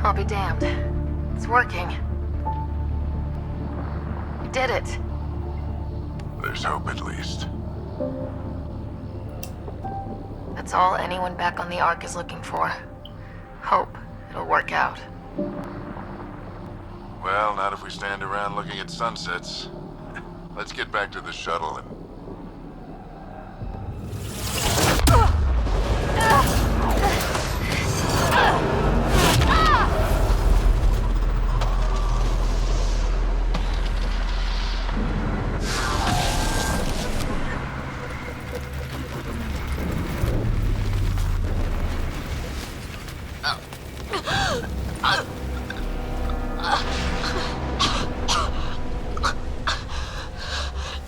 I'll be damned. It's working. We did it. There's hope at least. That's all anyone back on the Ark is looking for. Hope it'll work out. Well, not if we stand around looking at sunsets. Let's get back to the shuttle and...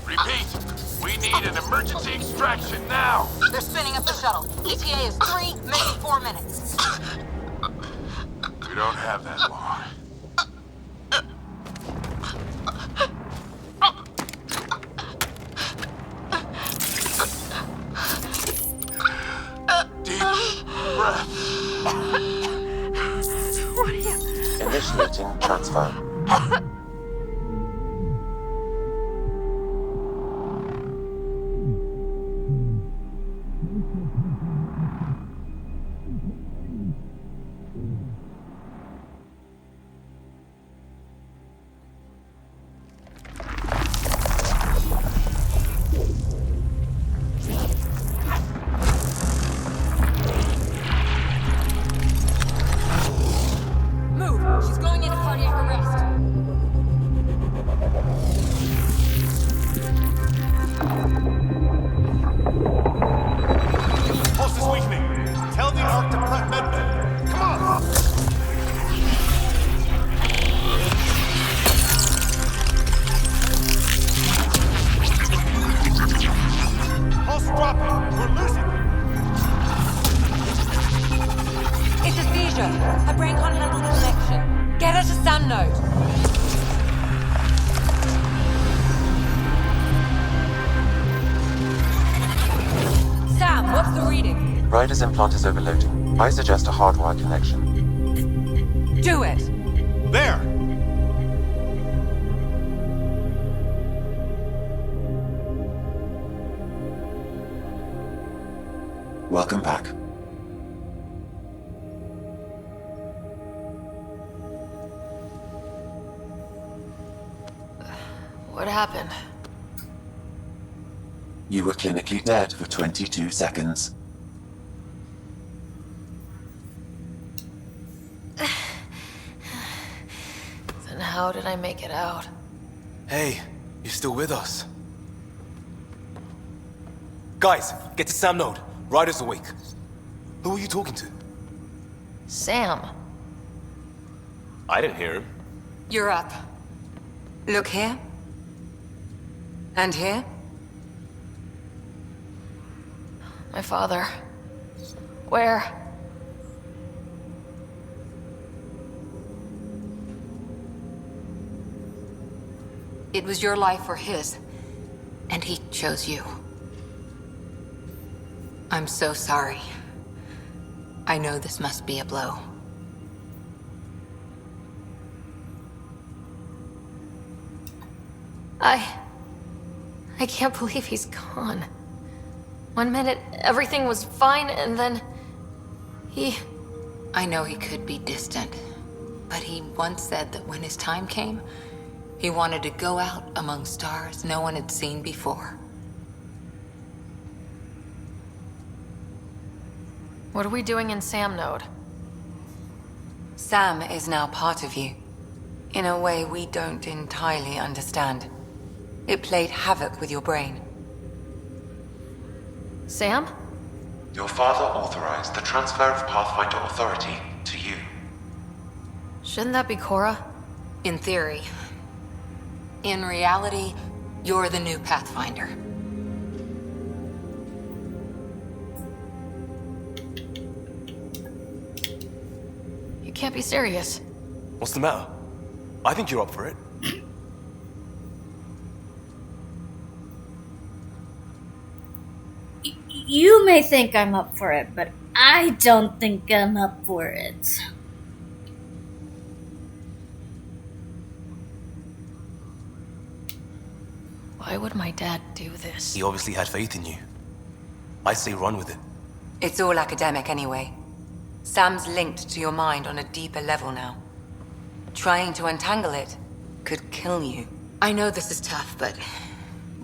Repeat, we need an emergency extraction now! They're spinning up the shuttle. ETA is 3, maybe 4 minutes. We don't have that long. Deep breath. What are you... Initiating transfer. Move! She's going into cardiac arrest. Pulse is weakening. Tell the Ark to prep medbay. Come on! Pulse dropping. We're losing it. It's a seizure. Her brain can't handle the connection. Get her to Sam node. Sam, what's the reading? Ryder's implant is overloading. I suggest a hardwire connection. Do it. There! Welcome back. What happened? You were clinically dead for 22 seconds. Then how did I make it out? Hey, you're still with us. Guys, get to Sam node. Ryder's awake. Who are you talking to? Sam. I didn't hear him. You're up. Look here. And here. My father. Where? It was your life or his. And he chose you. I'm so sorry. I know this must be a blow. I can't believe he's gone. 1 minute, everything was fine, and then... I know he could be distant, but he once said that when his time came, he wanted to go out among stars no one had seen before. What are we doing in Sam node? Sam is now part of you, in a way we don't entirely understand. It played havoc with your brain. Sam? Your father authorized the transfer of Pathfinder authority to you. Shouldn't that be Cora? In theory. In reality, you're the new Pathfinder. You can't be serious. What's the matter? I think you're up for it. You may think I'm up for it, but I don't think I'm up for it. Why would my dad do this? He obviously had faith in you. I'd say run with it. It's all academic anyway. Sam's linked to your mind on a deeper level now. Trying to untangle it could kill you. I know this is tough, but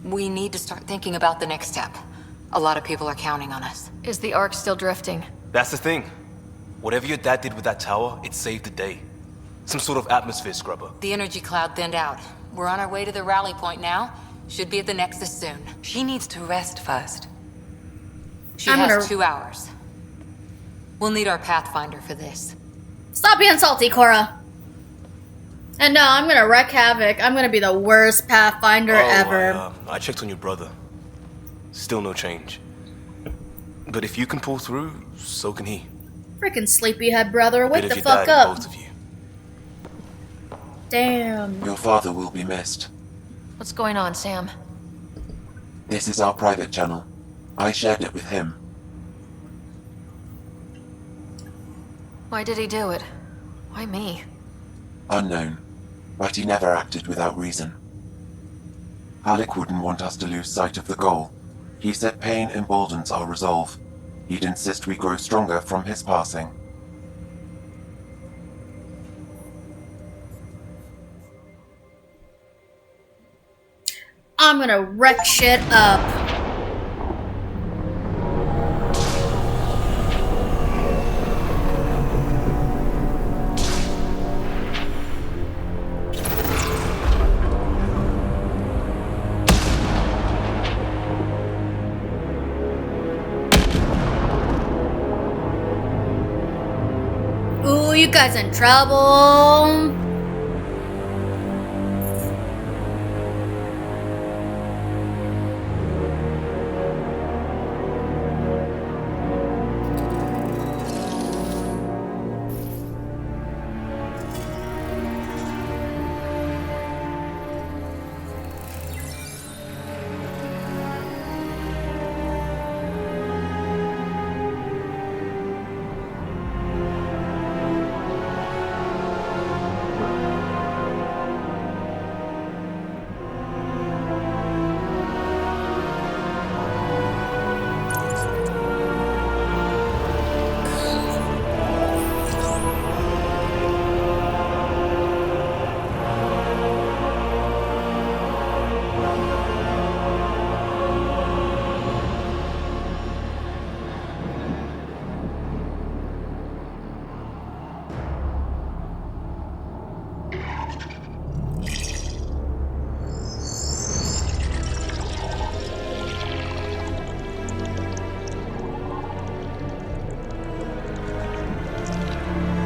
we need to start thinking about the next step. A lot of people are counting on us. Is the Ark still drifting? That's the thing. Whatever your dad did with that tower, it saved the day. Some sort of atmosphere scrubber. The energy cloud thinned out. We're on our way to the rally point now. Should be at the Nexus soon. She needs to rest first. She has 2 hours. We'll need our Pathfinder for this. Stop being salty, Cora. And no, I'm gonna wreak havoc. I'm gonna be the worst Pathfinder ever. I checked on your brother. Still no change. But if you can pull through, so can he. Freaking sleepyhead brother, wake Bit the of your fuck dad, up. both of you. Damn. Your father will be missed. What's going on, Sam? This is our private channel. I shared it with him. Why did he do it? Why me? Unknown, but he never acted without reason. Alec wouldn't want us to lose sight of the goal. He said pain emboldens our resolve. He'd insist we grow stronger from his passing. I'm gonna wreck shit up. Ooh, you guys in trouble.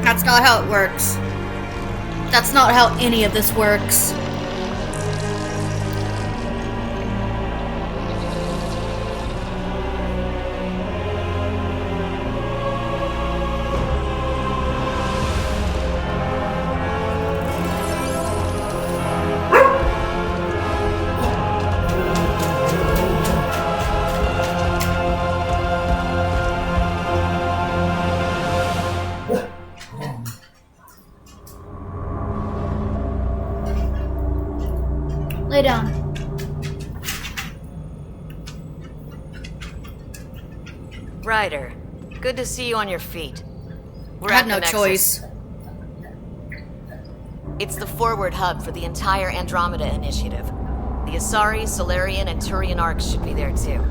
That's not how it works. That's not how any of this works. Lay down. Ryder, good to see you on your feet. We're I had at no the Nexus. choice. It's the forward hub for the entire Andromeda initiative. The Asari, Solarian, and Turian arcs should be there too.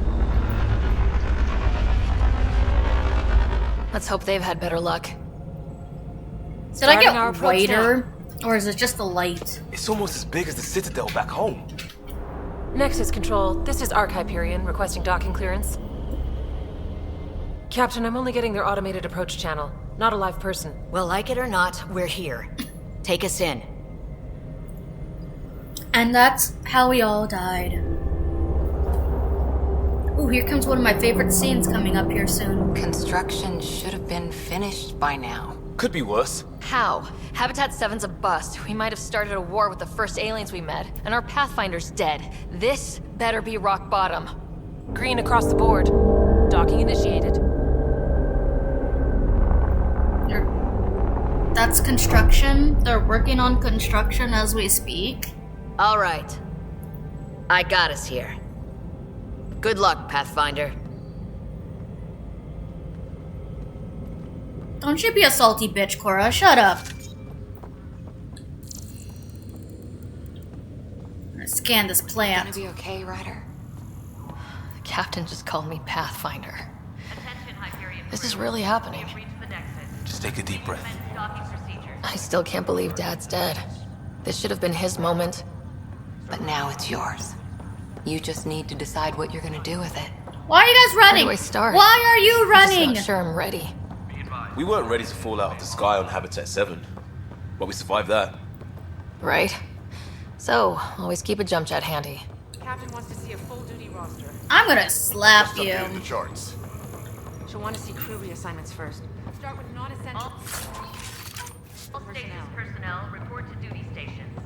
Let's hope they've had better luck. Did I Starting our get approach whiter? Or is it just the light? It's almost as big as the Citadel back home. Nexus Control, this is Arc Hyperion requesting docking clearance. Captain, I'm only getting their automated approach channel, not a live person. Well, like it or not, we're here. Take us in. And that's how we all died. Ooh, here comes one of my favorite scenes coming up here soon. Construction should have been finished by now. Could be worse. How? Habitat 7's a bust. We might have started a war with the first aliens we met, and our Pathfinder's dead. This better be rock bottom. Green across the board. Docking initiated. That's construction. They're working on construction as we speak. All right. I got us here. Good luck, Pathfinder. Don't you be a salty bitch, Cora. Shut up. I'm gonna scan this plant. Gonna be okay, Ryder? The captain just called me Pathfinder. This is really happening. Just take a deep breath. I still can't believe Dad's dead. This should have been his moment. But now it's yours. You just need to decide what you're gonna do with it. Why are you guys running? Where do I start? Why are you I'm running? just not sure I'm ready. We weren't ready to fall out of the sky on Habitat 7, but we survived that. Right? So, always keep a jump jet handy. Captain wants to see a full-duty roster. I'm gonna slap Just you. updated the charts. She'll want to see crew reassignments first. Start with non-essential personnel report to duty stations.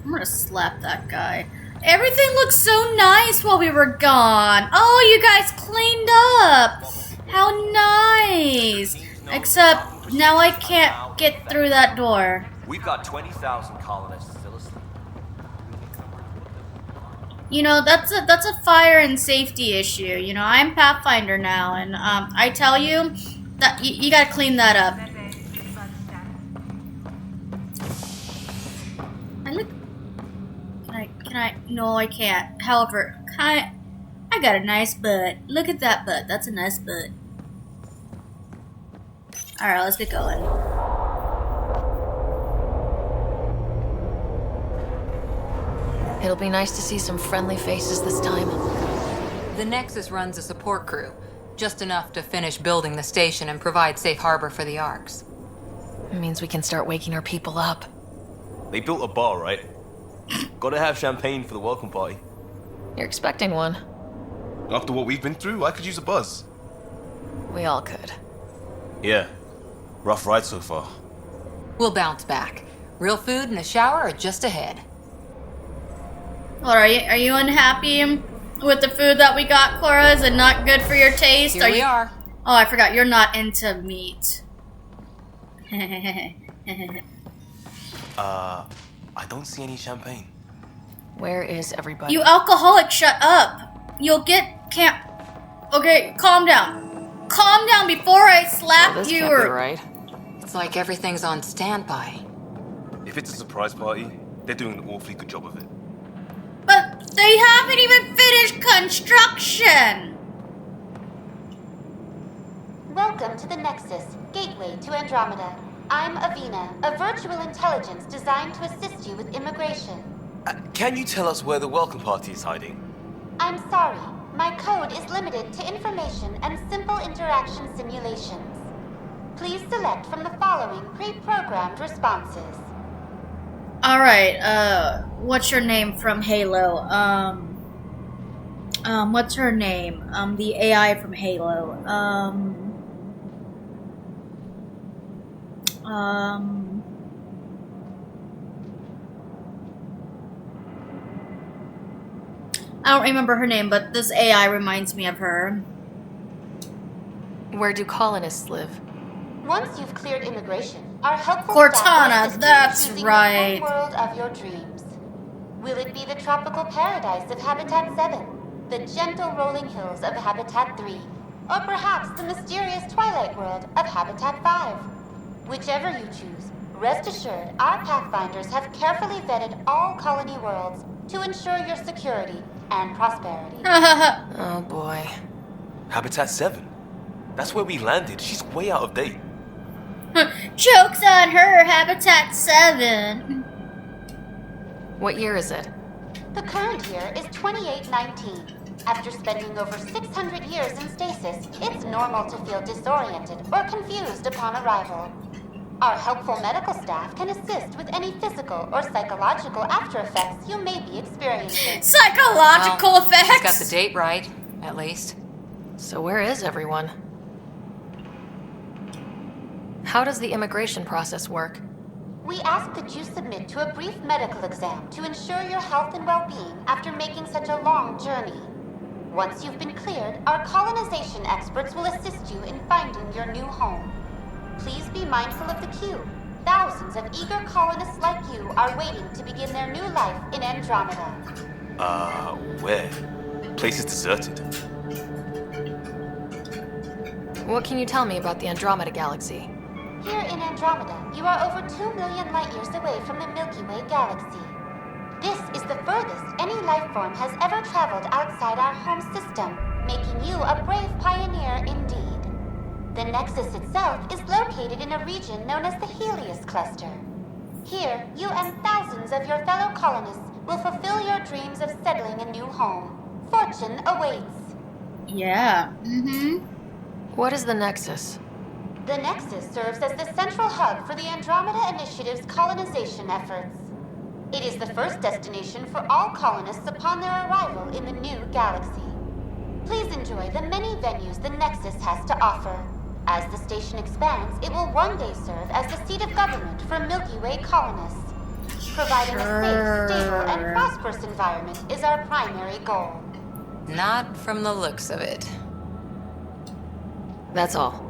I'm gonna slap that guy. Everything looks so nice while we were gone. Oh, you guys cleaned up. How nice. Except now I can't get through that door. We've got 20,000 colonists still asleep. You know, that's a fire and safety issue. You know, I'm Pathfinder now, and I tell you that you gotta clean that up. Can I? No, I can't. However, I got a nice butt. Look at that butt. That's a nice butt. All right, let's get going. It'll be nice to see some friendly faces this time. The Nexus runs a support crew. Just enough to finish building the station and provide safe harbor for the Arks. It means we can start waking our people up. They built a bar, right? Gotta have champagne for the welcome party. You're expecting one. After what we've been through, I could use a buzz. We all could. Yeah. Rough ride so far. We'll bounce back. Real food and a shower are just ahead. What are you unhappy with the food that we got, Cora? Is it not good for your taste? Here we are. Oh, I forgot. You're not into meat. I don't see any champagne. Where is everybody? You alcoholic, shut up. You'll get camp. Okay, calm down. Calm down before I slap this you. can't be right. It's like everything's on standby. If it's a surprise party, they're doing an awfully good job of it. But they haven't even finished construction. Welcome to the Nexus, gateway to Andromeda. I'm Avina, a virtual intelligence designed to assist you with immigration. Can you tell us where the welcome party is hiding? I'm sorry, my code is limited to information and simple interaction simulations. Please select from the following pre-programmed responses. Alright, what's your name from Halo? What's her name? The AI from Halo. I don't remember her name, but this AI reminds me of her. Where do colonists live? Once you've cleared immigration, our helpful Cortana, staff will assist you in that's choosing right. the home world of your dreams. Will it be the tropical paradise of Habitat 7, the gentle rolling hills of Habitat 3, or perhaps the mysterious twilight world of Habitat 5? Whichever you choose, rest assured our Pathfinders have carefully vetted all colony worlds to ensure your security and prosperity. Oh boy. Habitat 7. That's where we landed. She's way out of date. Joke's on her, Habitat 7. What year is it? The current year is 2819. After spending over 600 years in stasis, it's normal to feel disoriented or confused upon arrival. Our helpful medical staff can assist with any physical or psychological after effects you may be experiencing. Psychological Well, effects? she's got the date right, at least. So where is everyone? How does the immigration process work? We ask that you submit to a brief medical exam to ensure your health and well-being after making such a long journey. Once you've been cleared, our colonization experts will assist you in finding your new home. Please be mindful of the queue. Thousands of eager colonists like you are waiting to begin their new life in Andromeda. Where? Place is deserted. What can you tell me about the Andromeda galaxy? Here in Andromeda, you are over 2 million light years away from the Milky Way galaxy. This is the furthest any life form has ever traveled outside our home system, making you a brave pioneer indeed. The Nexus itself is located in a region known as the Helios Cluster. Here, you and thousands of your fellow colonists will fulfill your dreams of settling a new home. Fortune awaits. Yeah. What is the Nexus? The Nexus serves as the central hub for the Andromeda Initiative's colonization efforts. It is the first destination for all colonists upon their arrival in the new galaxy. Please enjoy the many venues the Nexus has to offer. As the station expands, it will one day serve as the seat of government for Milky Way colonists. Providing a safe, stable, and prosperous environment is our primary goal. Not from the looks of it. That's all.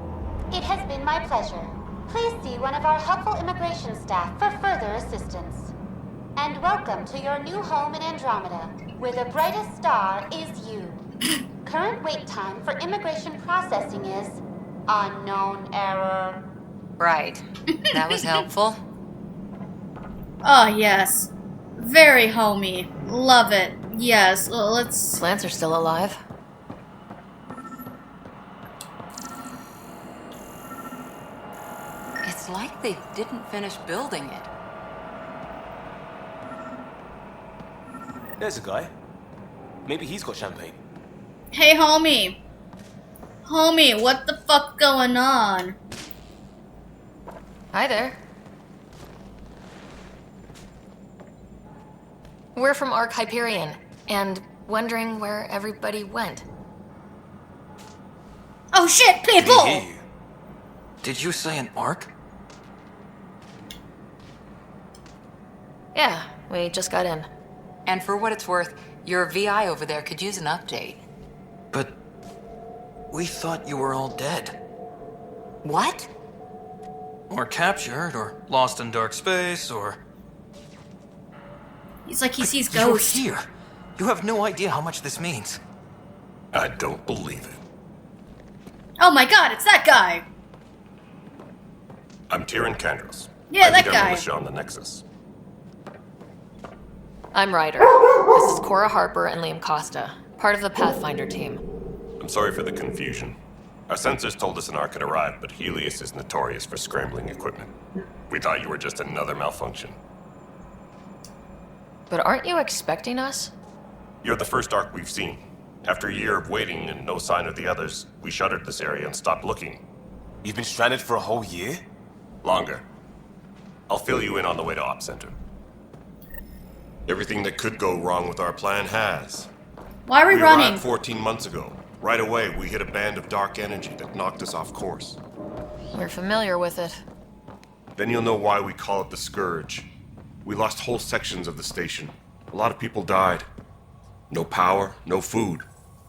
It has been my pleasure. Please see one of our helpful immigration staff for further assistance. And welcome to your new home in Andromeda, where the brightest star is you. Current wait time for immigration processing is unknown error. Right. That was helpful. Oh, yes. Very homey. Love it. Yes, let's... Plants are still alive. It's like they didn't finish building it. There's a guy. Maybe he's got champagne. Hey, homie. Homie, what the fuck going on? Hi there. We're from Ark Hyperion, and wondering where everybody went. Oh shit, Did people! he hear you? Did you say an arc? Yeah, we just got in. And for what it's worth, your VI over there could use an update. But we thought you were all dead. What? Or captured, or lost in dark space, or... He's like he sees You're ghosts. here. You have no idea how much this means. I don't believe it. Oh my god, it's that guy! I'm Tyrion Kandros. Yeah, that I'm guy. militia on the Nexus. I'm Ryder. This is Cora Harper and Liam Costa, part of the Pathfinder team. I'm sorry for the confusion. Our sensors told us an Ark had arrived, but Helios is notorious for scrambling equipment. We thought you were just another malfunction. But aren't you expecting us? You're the first Ark we've seen. After a year of waiting and no sign of the others, we shuttered this area and stopped looking. You've been stranded for a whole year? Longer. I'll fill you in on the way to Op Center. Everything that could go wrong with our plan has. Why are we running? arrived 14 months ago. Right away, we hit a band of dark energy that knocked us off course. We're familiar with it. Then you'll know why we call it the Scourge. We lost whole sections of the station. A lot of people died. No power, no food.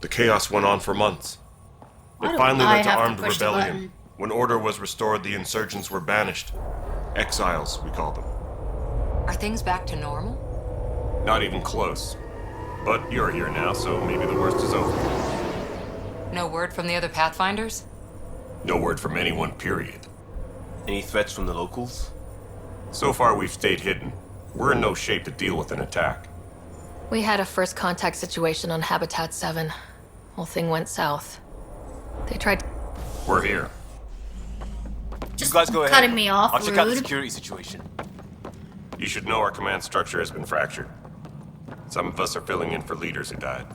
The chaos went on for months. Why It do finally I led to have to armed push the rebellion. button? When order was restored, the insurgents were banished. Exiles, we call them. Are things back to normal? Not even close. But you're here now, so maybe the worst is over. No word from the other Pathfinders? No word from anyone, period. Any threats from the locals? So far, we've stayed hidden. We're in no shape to deal with an attack. We had a first contact situation on Habitat 7. Whole thing went south. They tried... We're here. Just You guys go ahead. cutting me off, I'll check out the rude. security situation. You should know our command structure has been fractured. Some of us are filling in for leaders who died.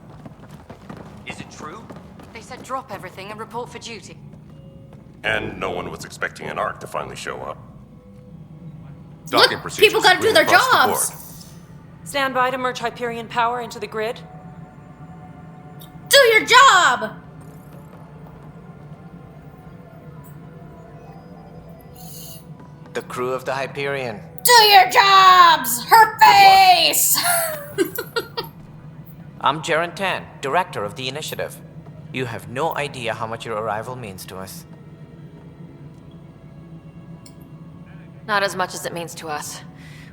Is it true? They said drop everything and report for duty. And no one was expecting an Ark to finally show up. Look, Docking procedures people gotta do ran their across the jobs. board. Stand by to merge Hyperion power into the grid. Do your job! The crew of the Hyperion. Do your jobs! Her face! I'm Jaren Tan, director of the initiative. You have no idea how much your arrival means to us. Not as much as it means to us.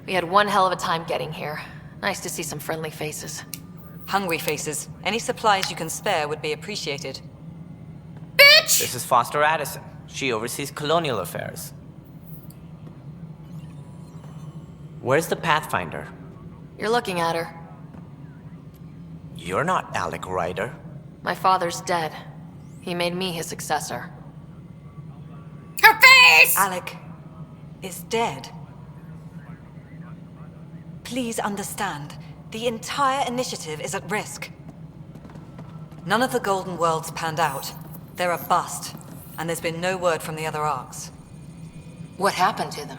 We had one hell of a time getting here. Nice to see some friendly faces. Hungry faces. Any supplies you can spare would be appreciated. Bitch! This is Foster Addison. She oversees colonial affairs. Where's the Pathfinder? You're looking at her. You're not Alec Ryder. My father's dead. He made me his successor. Her face! Alec is dead. Please understand, the entire initiative is at risk. None of the Golden Worlds panned out. They're a bust, and there's been no word from the other arcs. What happened to them?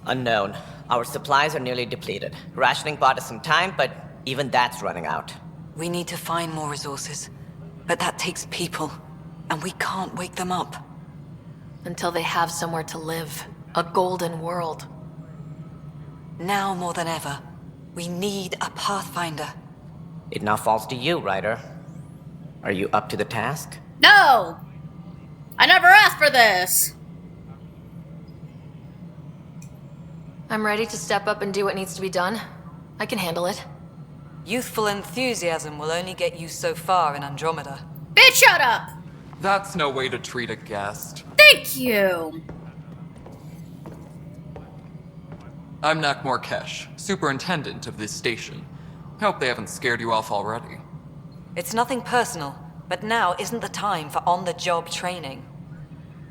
Unknown. Our supplies are nearly depleted. Rationing bought us some time, but even that's running out. We need to find more resources, but that takes people, and we can't wake them up. Until they have somewhere to live. A golden world. Now more than ever, we need a Pathfinder. It now falls to you, Ryder. Are you up to the task? No! I never asked for this! I'm ready to step up and do what needs to be done. I can handle it. Youthful enthusiasm will only get you so far in Andromeda. Bitch, shut up! That's no way to treat a guest. Thank you! I'm Nak Morkesh, superintendent of this station. Hope they haven't scared you off already. It's nothing personal, but now isn't the time for on-the-job training.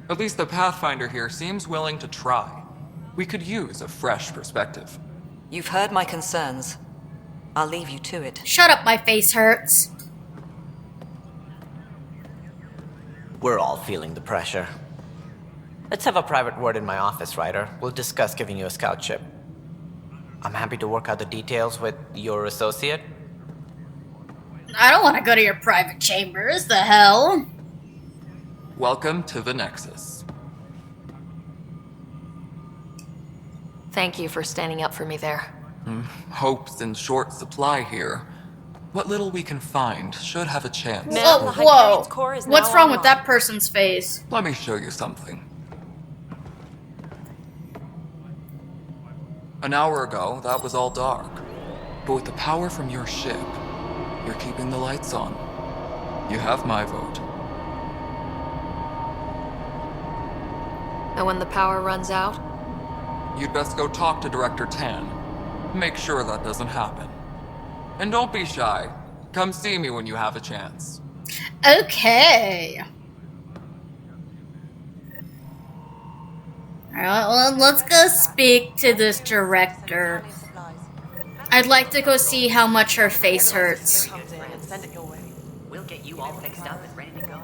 At least the Pathfinder here seems willing to try. We could use a fresh perspective. You've heard my concerns. I'll leave you to it. Shut up, my face hurts. We're all feeling the pressure. Let's have a private word in my office, Ryder. We'll discuss giving you a scout ship. I'm happy to work out the details with your associate. I don't want to go to your private chambers, the hell? Welcome to the Nexus. Thank you for standing up for me there. Hope's in short supply here. What little we can find should have a chance. Oh, whoa. What's wrong with that person's face? Let me show you something. An hour ago, that was all dark. But with the power from your ship, you're keeping the lights on. You have my vote. And when the power runs out? You'd best go talk to Director Tan. Make sure that doesn't happen. And don't be shy. Come see me when you have a chance. Okay. Alright, well, let's go speak to this director. I'd like to go see how much her face hurts. Send it your way. We'll get you all fixed up and ready to go.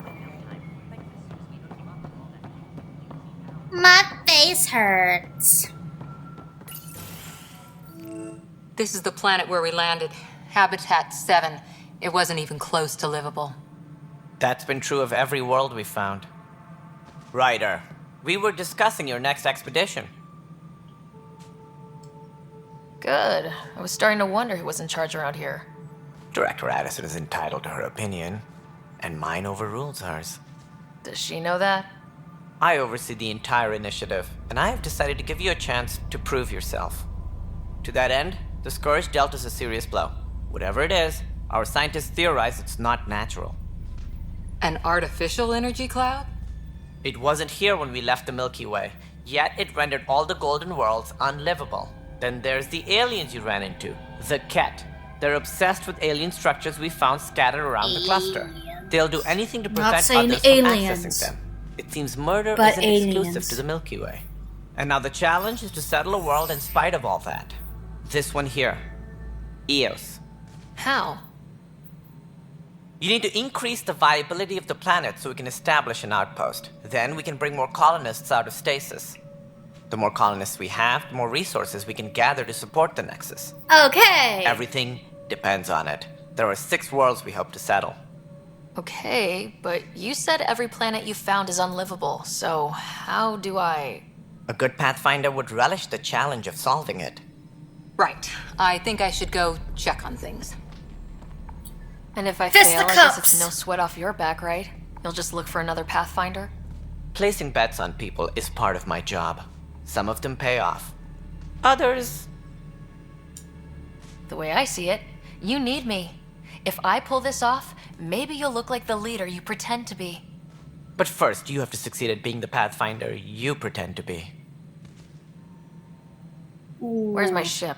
My face hurts. This is the planet where we landed. Habitat 7. It wasn't even close to livable. That's been true of every world we found. Ryder, we were discussing your next expedition. Good. I was starting to wonder who was in charge around here. Director Addison is entitled to her opinion, and mine overrules hers. Does she know that? I oversee the entire initiative, and I have decided to give you a chance to prove yourself. To that end, the Scourge dealt us a serious blow. Whatever it is, our scientists theorize it's not natural. An artificial energy cloud? It wasn't here when we left the Milky Way, yet it rendered all the Golden Worlds unlivable. Then there's the aliens you ran into, the Ket. They're obsessed with alien structures we found scattered around the cluster. They'll do anything to prevent others from accessing them. It seems murder isn't exclusive to the Milky Way. And now the challenge is to settle a world in spite of all that. This one here. Eos. How? You need to increase the viability of the planet so we can establish an outpost. Then we can bring more colonists out of stasis. The more colonists we have, the more resources we can gather to support the Nexus. Okay. Everything depends on it. There are 6 worlds we hope to settle. Okay, but you said every planet you found is unlivable, so how do I... A good Pathfinder would relish the challenge of solving it. Right. I think I should go check on things. And if I fail, I guess it's no sweat off your back, right? You'll just look for another Pathfinder? Placing bets on people is part of my job. Some of them pay off. Others... The way I see it, You need me. If I pull this off, maybe you'll look like the leader you pretend to be. But first, you have to succeed at being the Pathfinder you pretend to be. Where's my ship?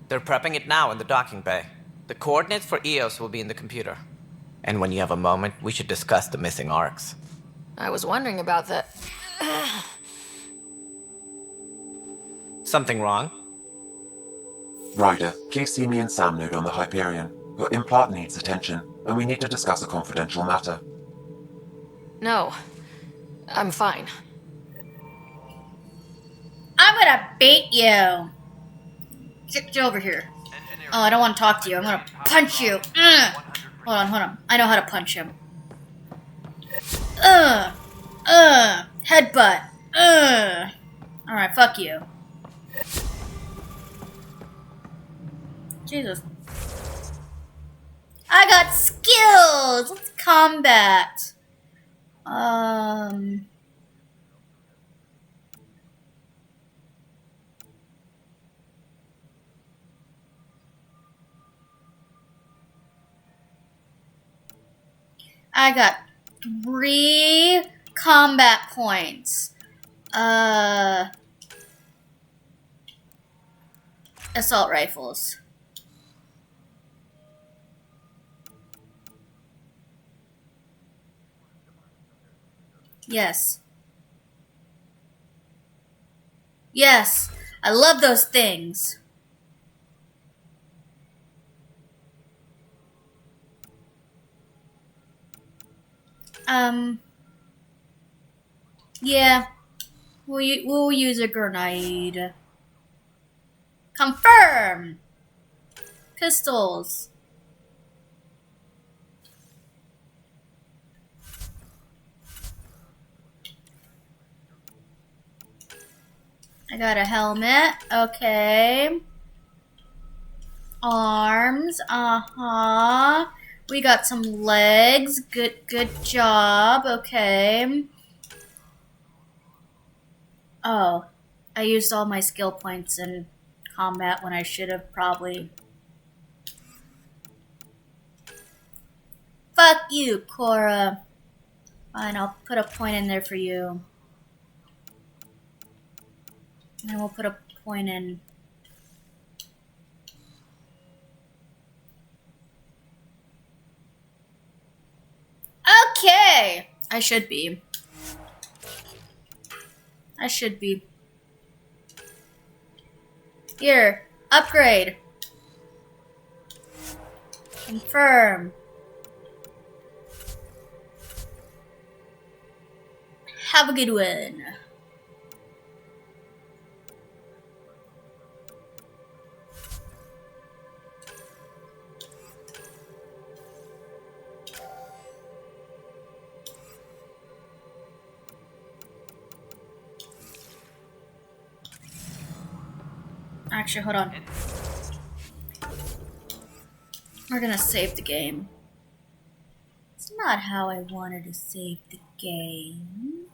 They're prepping it now in the docking bay. The coordinates for EOS will be in the computer. And when you have a moment, we should discuss the missing arcs. I was wondering about that. Something wrong? Ryder, please see me and Sam Node on the Hyperion. Your implant needs attention, and we need to discuss a confidential matter. No. I'm fine. I'm gonna beat you. Get over here. Oh, I don't want to talk to you. I'm gonna punch you. Hold on. I know how to punch him. Headbutt. Alright, fuck you. Jesus. I got skills! Let's combat. I got 3 combat points. Assault rifles. Yes. Yes, I love those things. Yeah. We'll use a grenade. Confirm! Pistols. I got a helmet. Okay. Arms. Uh-huh. We got some legs. Good job. Okay. Oh. I used all my skill points in combat when I should have probably. Fuck you, Cora. Fine, I'll put a point in there for you. And we'll put a point in. Okay! I should be. Here, upgrade. Confirm. Have a good one. Actually, hold on. We're gonna save the game. It's not how I wanted to save the game.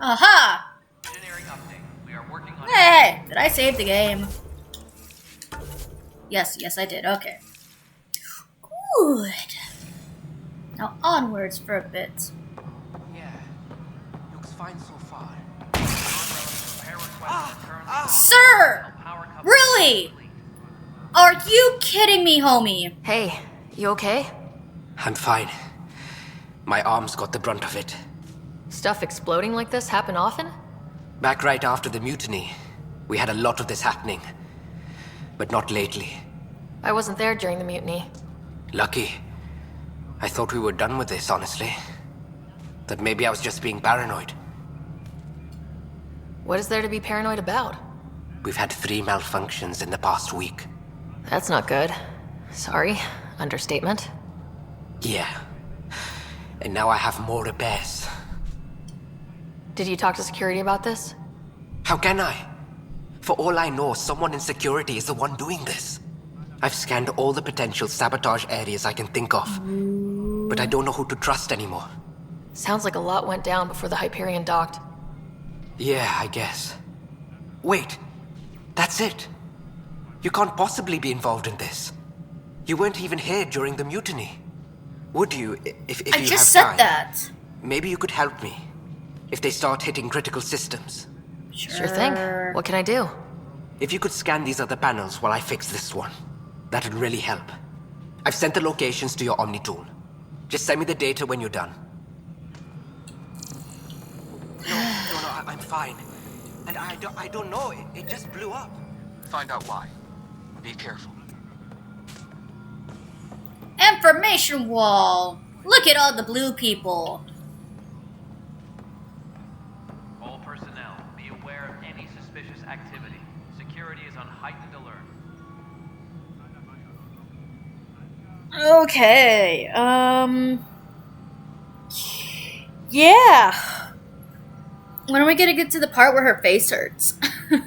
Aha! Engineering update. We are working on. Hey! Did I save the game? Yes, I did. Okay. Good. Now onwards for a bit. Yeah. Looks fine so far. Sir! Really? Are you kidding me, homie? Hey, you okay? I'm fine. My arms got the brunt of it. Stuff exploding like this happen often? Back right after the mutiny, we had a lot of this happening. But not lately. I wasn't there during the mutiny. Lucky. I thought we were done with this, honestly. That maybe I was just being paranoid. What is there to be paranoid about? We've had 3 malfunctions in the past week. That's not good. Sorry. Understatement. Yeah. And now I have more repairs. Did you talk to security about this? How can I? For all I know, someone in security is the one doing this. I've scanned all the potential sabotage areas I can think of. But I don't know who to trust anymore. Sounds like a lot went down before the Hyperion docked. Yeah, I guess. Wait. That's it. You can't possibly be involved in this. You weren't even here during the mutiny. Would you, if I you just have said time? that. Maybe you could help me. If they start hitting critical systems. Sure thing. What can I do? If you could scan these other panels while I fix this one, that would really help. I've sent the locations to your Omni tool. Just send me the data when you're done. No, I'm fine. And I don't know, it just blew up. Find out why. Be careful. Information wall. Look at all the blue people. All personnel, be aware of any suspicious activity. Security is on heightened alert. Okay, yeah. When are we gonna get to the part where her face hurts? Tram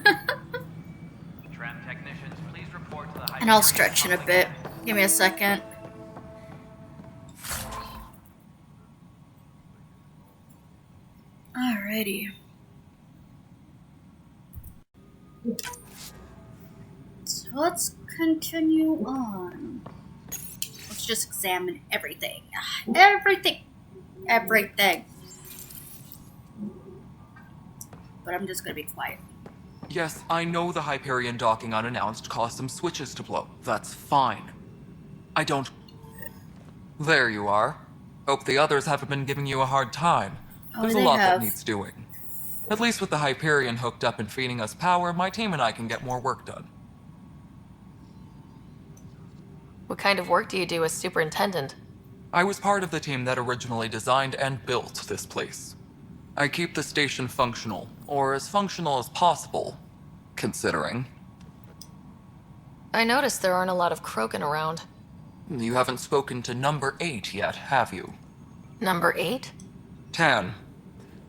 technicians, please report to the And I'll stretch in a bit. Give me a second. Alrighty. So let's continue on. Let's just examine everything. Everything. But I'm just gonna be quiet. Yes, I know the Hyperion docking unannounced caused some switches to blow. That's fine. I don't... There you are. Hope the others haven't been giving you a hard time. Oh, There's a they lot have. that needs doing. At least with the Hyperion hooked up and feeding us power, my team and I can get more work done. What kind of work do you do as superintendent? I was part of the team that originally designed and built this place. I keep the station functional, or as functional as possible, considering. I noticed there aren't a lot of Krogan around. You haven't spoken to number 8 yet, have you? Number 8? Tan.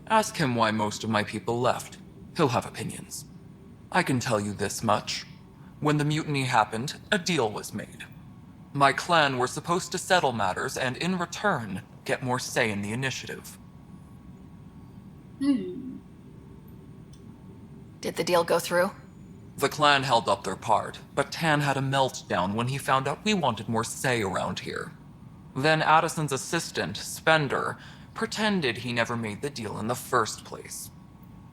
Ask him why most of my people left. He'll have opinions. I can tell you this much. When the mutiny happened, a deal was made. My clan were supposed to settle matters and, in return, get more say in the initiative. Did the deal go through? The clan held up their part, but Tan had a meltdown when he found out we wanted more say around here. Then Addison's assistant, Spender, pretended he never made the deal in the first place.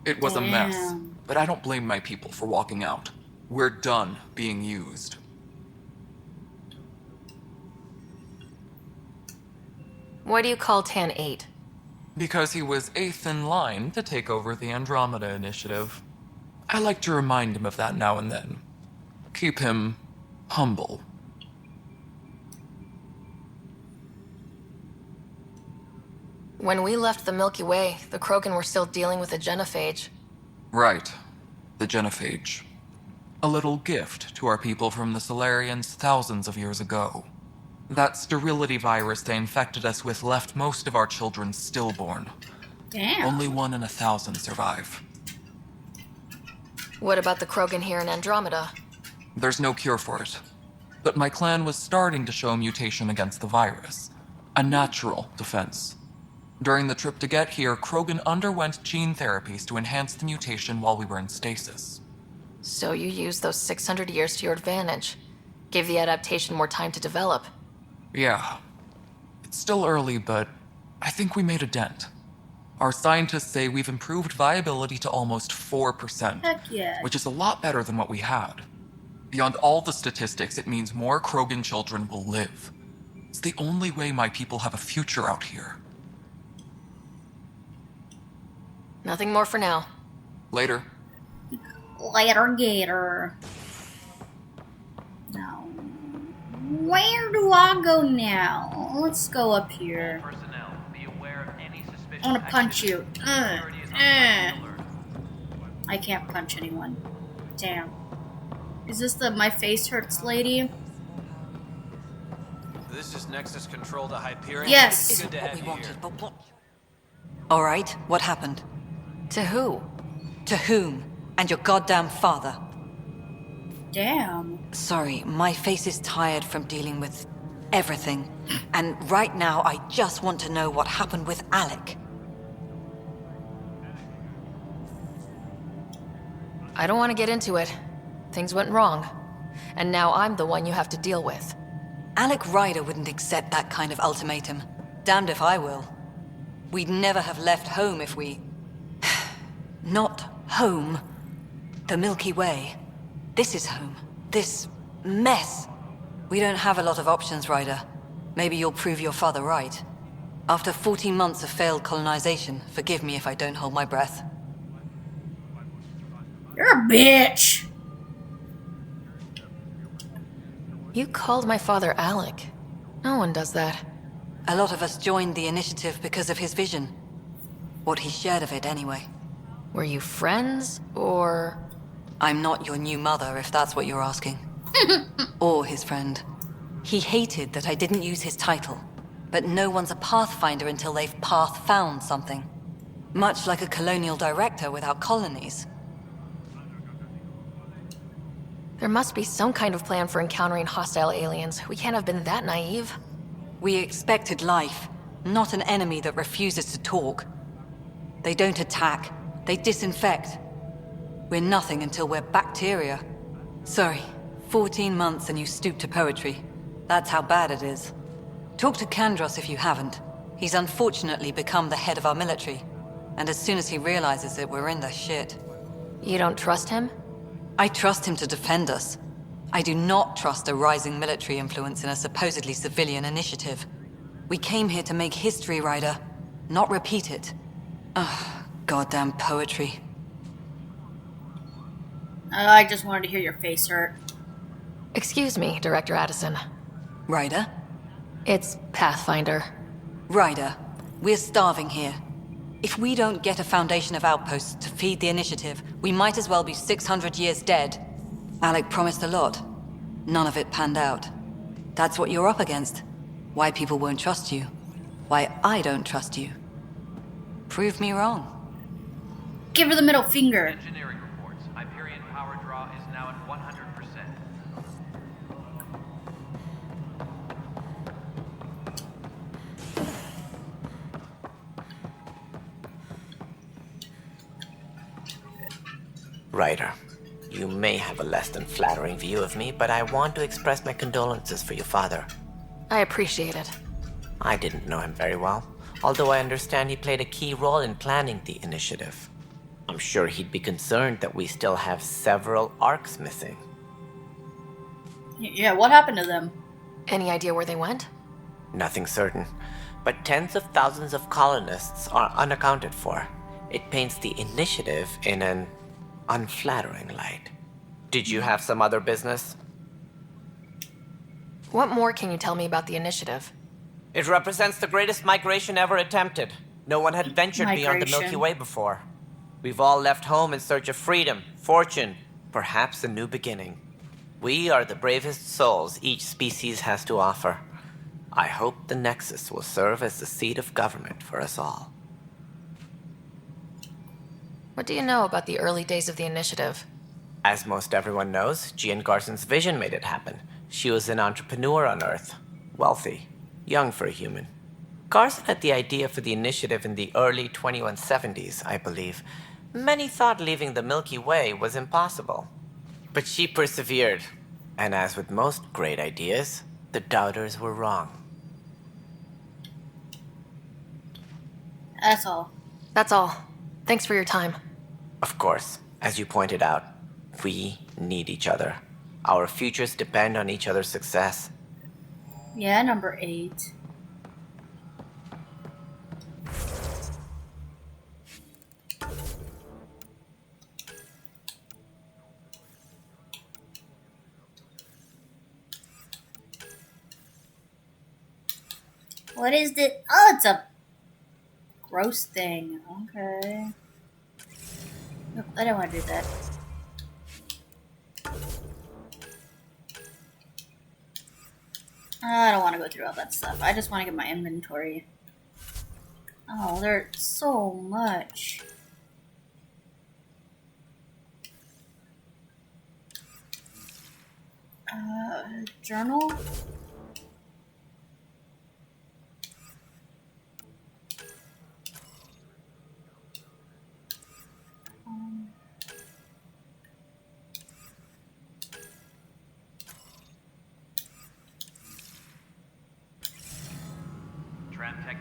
It was a mess, but I don't blame my people for walking out. We're done being used. Why do you call Tan 8? Because he was 8th in line to take over the Andromeda initiative. I like to remind him of that now and then. Keep him humble. When we left the Milky Way, the Krogan were still dealing with the genophage. Right. The genophage. A little gift to our people from the Solarians thousands of years ago. That sterility virus they infected us with left most of our children stillborn. Damn. Only 1 in 1,000 survive. What about the Krogan here in Andromeda? There's no cure for it. But my clan was starting to show mutation against the virus. A natural defense. During the trip to get here, Krogan underwent gene therapies to enhance the mutation while we were in stasis. So you used those 600 years to your advantage. Gave the adaptation more time to develop. Yeah. It's still early, but I think we made a dent. Our scientists say we've improved viability to almost 4%. Heck yeah. Which is a lot better than what we had. Beyond all the statistics, it means more Krogan children will live. It's the only way my people have a future out here. Nothing more for now. Later. Later, Gator. Now, where do I go now? Let's go up here. Personnel, be aware of any suspicious I want to punch you. Security is on heightened alert. I can't punch anyone. Damn. Is this the my face hurts lady? This is Nexus Control to Hyperion. Yes. It's good to have What we you wanted, here. but what? All right, what happened? To who? To whom? And your goddamn father. Damn. Sorry, my face is tired from dealing with everything. And right now, I just want to know what happened with Alec. I don't want to get into it. Things went wrong. and now I'm the one you have to deal with. Alec Ryder wouldn't accept that kind of ultimatum. Damned if I will. We'd never have left home if we... Not home. The Milky Way. This is home. This mess. We don't have a lot of options, Ryder. Maybe you'll prove your father right. After 14 months of failed colonization, forgive me if I don't hold my breath. You're a bitch. You called my father Alec. No one does that. A lot of us joined the initiative because of his vision. What he shared of it, anyway. Were you friends, or...? I'm not your new mother, if that's what you're asking. Or his friend. He hated that I didn't use his title. But no one's a pathfinder until they've path-found something. Much like a colonial director without colonies. There must be some kind of plan for encountering hostile aliens. We can't have been that naive. We expected life, not an enemy that refuses to talk. They don't attack, they disinfect. We're nothing until we're bacteria. Sorry, 14 months and you stoop to poetry. That's how bad it is. Talk to Kandros if you haven't. He's unfortunately become the head of our military. And as soon as he realizes it, we're in the shit. You don't trust him? I trust him to defend us. I do not trust a rising military influence in a supposedly civilian initiative. We came here to make history, Ryder, not repeat it. Ugh, goddamn poetry. I just wanted to hear your face hurt. Excuse me, Director Addison. Ryder? It's Pathfinder. Ryder, we're starving here. If we don't get a foundation of outposts to feed the initiative, we might as well be 600 years dead. Alec promised a lot. None of it panned out. That's what you're up against. Why people won't trust you. Why I don't trust you. Prove me wrong. Give her the middle finger. Engineering reports. Hyperion power draw is now at 100%. Ryder, you may have a less than flattering view of me, but I want to express my condolences for your father. I appreciate it. I didn't know him very well, although I understand he played a key role in planning the initiative. I'm sure he'd be concerned that we still have several arcs missing. Yeah, what happened to them? Any idea where they went? Nothing certain, but tens of thousands of colonists are unaccounted for. It paints the initiative in an unflattering light. Did you have some other business? What more can you tell me about the initiative? It represents the greatest migration ever attempted. No one had ventured beyond the Milky Way before. We've all left home in search of freedom, fortune, perhaps a new beginning. We are the bravest souls each species has to offer. I hope the Nexus will serve as the seat of government for us all. What do you know about the early days of the initiative? As most everyone knows, Jean Garson's vision made it happen. She was an entrepreneur on Earth. Wealthy. Young for a human. Garson had the idea for the initiative in the early 2170s, I believe. Many thought leaving the Milky Way was impossible. But she persevered. And as with most great ideas, the doubters were wrong. That's all. That's all. Thanks for your time. Of course, as you pointed out, we need each other. Our futures depend on each other's success. Yeah, number 8. What is it? Oh, it's a gross thing. Okay. Nope, I don't want to do that. I don't want to go through all that stuff. I just want to get my inventory. Oh, there's so much. Journal?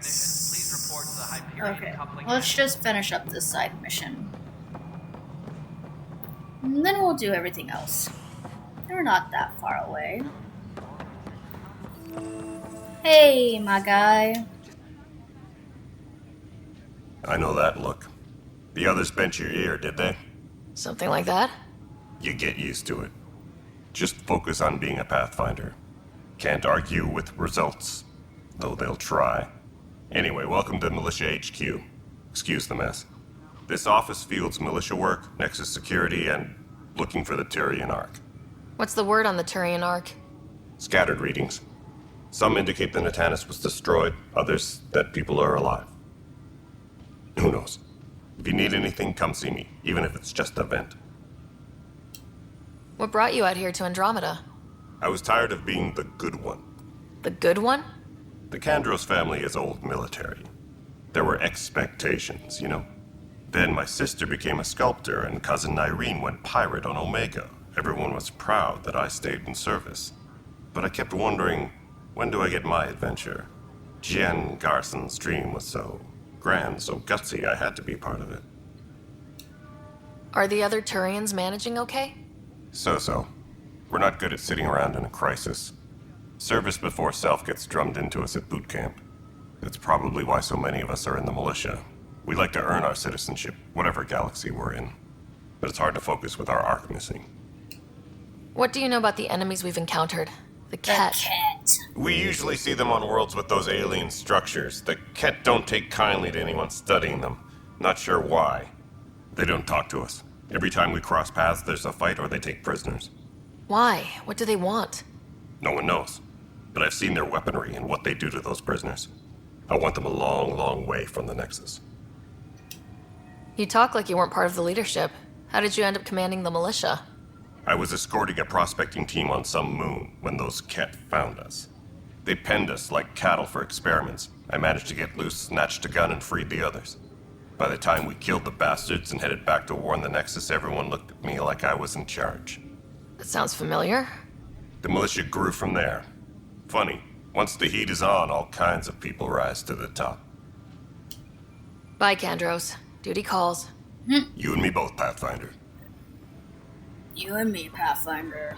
Please report to the Hyperion Okay, coupling let's just finish up this side mission. And then we'll do everything else. They're not that far away. Hey, my guy. I know that look. The others bent your ear, did they? Something like that? You get used to it. Just focus on being a Pathfinder. Can't argue with results, though they'll try. Anyway, welcome to Militia HQ. Excuse the mess. This office fields militia work, Nexus security, and looking for the Turian Ark. What's the word on the Turian Ark? Scattered readings. Some indicate the Natanus was destroyed, others that people are alive. Who knows? If you need anything, come see me, even if it's just a vent. What brought you out here to Andromeda? I was tired of being the good one. The good one? The Kandros family is old military. There were expectations, you know? Then my sister became a sculptor and cousin Irene went pirate on Omega. Everyone was proud that I stayed in service. But I kept wondering, when do I get my adventure? Jen Garson's dream was so grand, so gutsy, I had to be part of it. Are the other Turians managing okay? So. We're not good at sitting around in a crisis. Service before self gets drummed into us at boot camp. That's probably why so many of us are in the militia. We like to earn our citizenship, whatever galaxy we're in. But it's hard to focus with our arc missing. What do you know about the enemies we've encountered? The Ket. We usually see them on worlds with those alien structures. The Ket don't take kindly to anyone studying them. Not sure why. They don't talk to us. Every time we cross paths, there's a fight or they take prisoners. Why? What do they want? No one knows. But I've seen their weaponry and what they do to those prisoners. I want them a long, long way from the Nexus. You talk like you weren't part of the leadership. How did you end up commanding the militia? I was escorting a prospecting team on some moon when those Ket found us. They penned us like cattle for experiments. I managed to get loose, snatched a gun, and freed the others. By the time we killed the bastards and headed back to warn the Nexus, everyone looked at me like I was in charge. That sounds familiar. The militia grew from there. Funny, once the heat is on, all kinds of people rise to the top. Bye, Kandros. Duty calls. You and me both, Pathfinder. You and me, Pathfinder.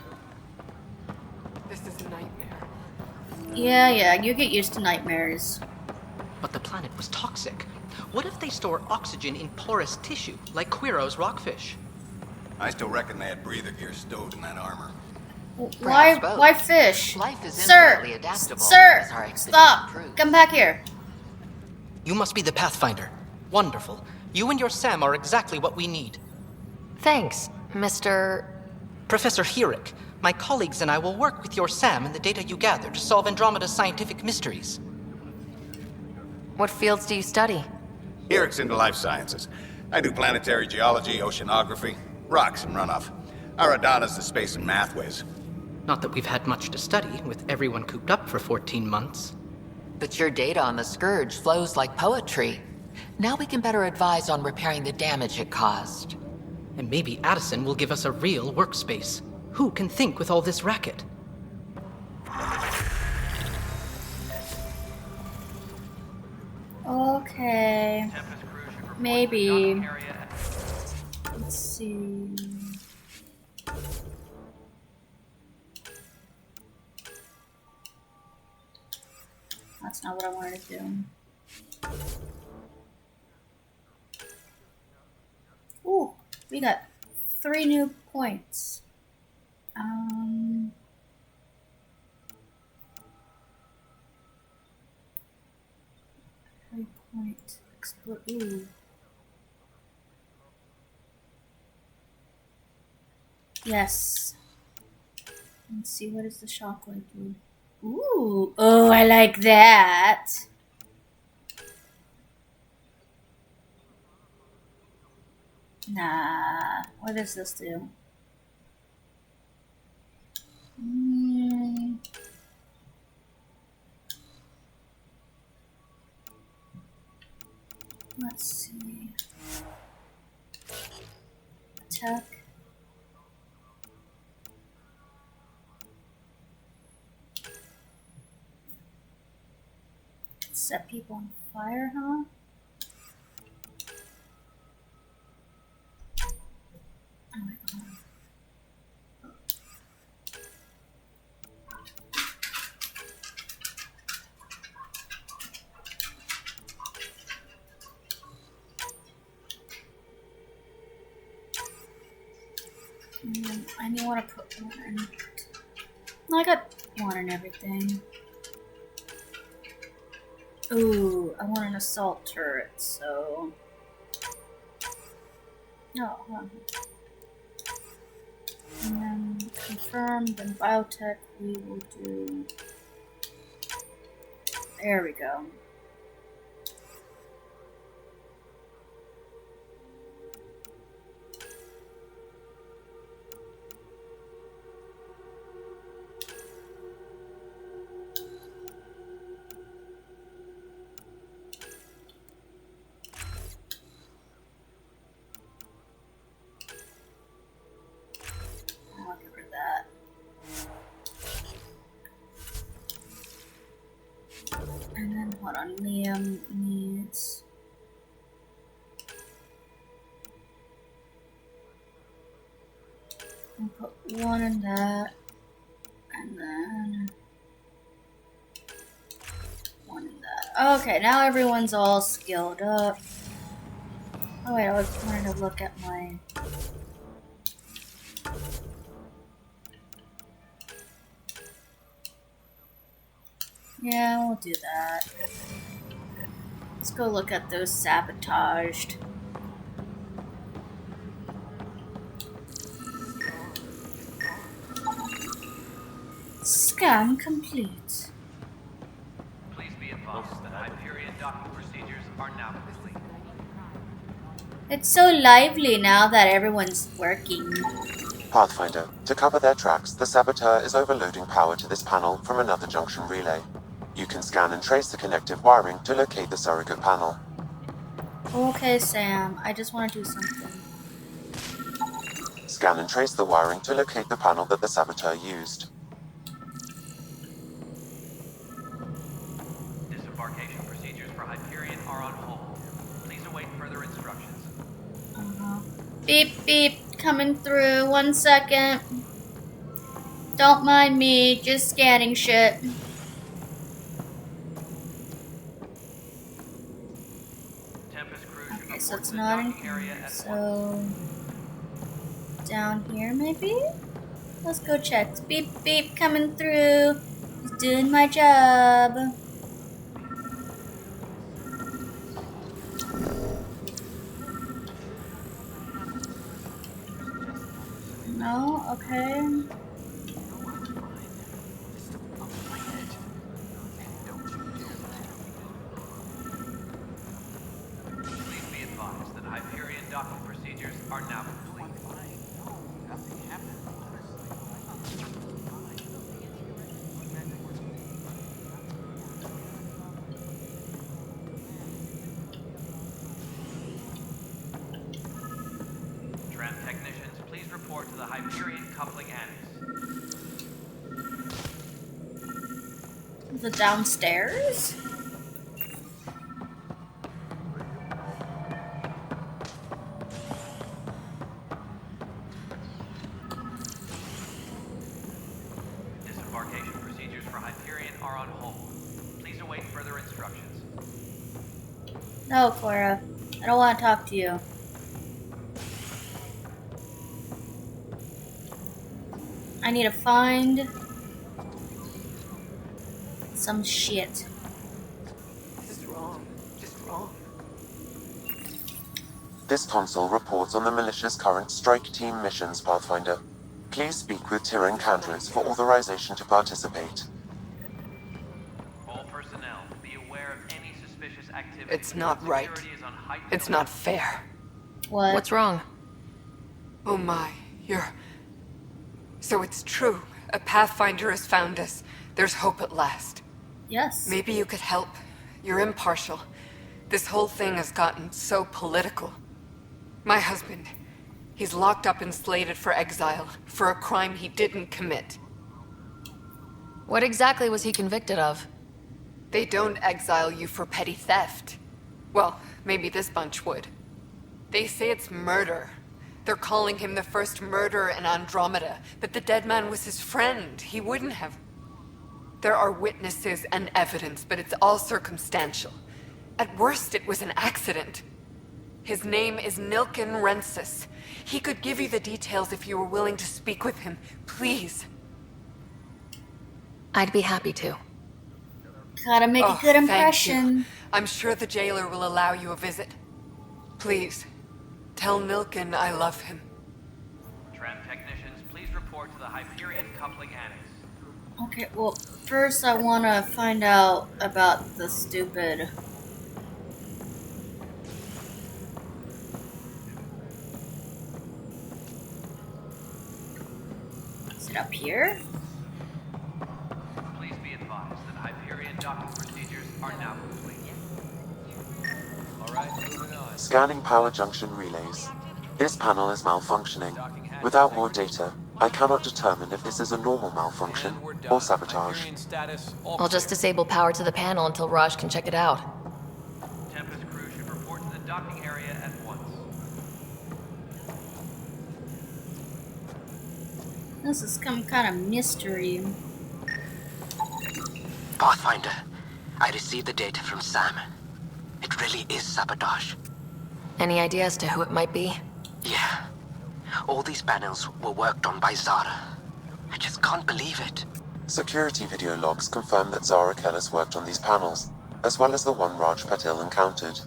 This is a nightmare. Yeah, you get used to nightmares. But the planet was toxic. What if they store oxygen in porous tissue, like Quiro's rockfish? I still reckon they had breather gear stowed in that armor. Why fish? Life is Sir, infinitely adaptable sir, as our experience stop! proves. Come back here. You must be the Pathfinder. Wonderful. You and your Sam are exactly what we need. Thanks, Mr. Professor Herrick. My colleagues and I will work with your Sam and the data you gather to solve Andromeda's scientific mysteries. What fields do you study? Eric's into life sciences. I do planetary geology, oceanography, rocks and runoff. Aradana's the space and math whiz. Not that we've had much to study, with everyone cooped up for 14 months. But your data on the Scourge flows like poetry. Now we can better advise on repairing the damage it caused. And maybe Addison will give us a real workspace. Who can think with all this racket? Okay. Maybe. Let's see. That's not what I wanted to do. Ooh, we got 3 new points. 3-point explode. Ooh. Yes. Let's see, what does the shockwave do? Ooh. Oh, I like that. Nah. What does this do? Let's see. Attack. Set people on fire, huh? Oh my god. I need want to put one. I got one and everything. Ooh, I want an assault turret, so. No, And then confirm, then biotech, we will do. There we go. I'll get rid of that. And then, hold on, Liam needs. I'll put one in that, and then one in that. Okay, now everyone's all skilled up. Oh wait, I was trying to look at my. Yeah, we'll do that. Let's go look at those sabotaged. Scan complete. Please be advised that Hyperion docking procedures are now complete. It's so lively now that everyone's working. Pathfinder, to cover their tracks, the saboteur is overloading power to this panel from another junction relay. You can scan and trace the connective wiring to locate the surrogate panel. Okay, Sam, I just want to do something. Scan and trace the wiring to locate the panel that the saboteur used. Disembarkation procedures for Hyperion are on hold. Please await further instructions. Beep, beep, coming through. 1 second. Don't mind me, just scanning shit. Okay, so it's not in here, so. Down here, maybe? Let's go check. Beep, beep, coming through. Just doing my job. No? Okay. Please be advised that Hyperion docking procedures are now complete. Tram technicians, please report to the Hyperion coupling annex. Is it downstairs? Disembarkation procedures for Hyperion are on hold. Please await further instructions. No, Cora. I don't want to talk to you. I need to find some shit. This is wrong. Just wrong. This console reports on the militia's current strike team missions, Pathfinder. Please speak with Tyrion Candres for authorization to participate. All personnel, be aware of any suspicious activity. It's not right. Security is on heightened It's not fair. What? What's wrong? Oh my, you're... So it's true. A Pathfinder has found us. There's hope at last. Yes. Maybe you could help. You're impartial. This whole thing has gotten so political. My husband, he's locked up and slated for exile for a crime he didn't commit. What exactly was he convicted of? They don't exile you for petty theft. Well, maybe this bunch would. They say it's murder. They're calling him the first murderer in Andromeda, but the dead man was his friend. He wouldn't have. There are witnesses and evidence, but it's all circumstantial. At worst, it was an accident. His name is Nilken Rensis. He could give you the details if you were willing to speak with him. Please. I'd be happy to. Gotta make a good impression. Thank you. I'm sure the jailer will allow you a visit. Please, tell Nilken I love him. Tram technicians, please report to the Hyperion coupling annex. Okay, well, first I want to find out about the stupid... Is it up here? Please be advised that Hyperion docking procedures are now complete. Alright, moving on. Scanning power junction relays. This panel is malfunctioning. Without more data, I cannot determine if this is a normal malfunction or sabotage. I'll just disable power to the panel until Raj can check it out. Tempest crew should report to the docking area at once. This is some kind of mystery. Pathfinder, I received the data from Sam. It really is sabotage. Any idea as to who it might be? Yeah. All these panels were worked on by Zara. I just can't believe it. Security video logs confirm that Zara Kellis worked on these panels, as well as the one Raj Patil encountered.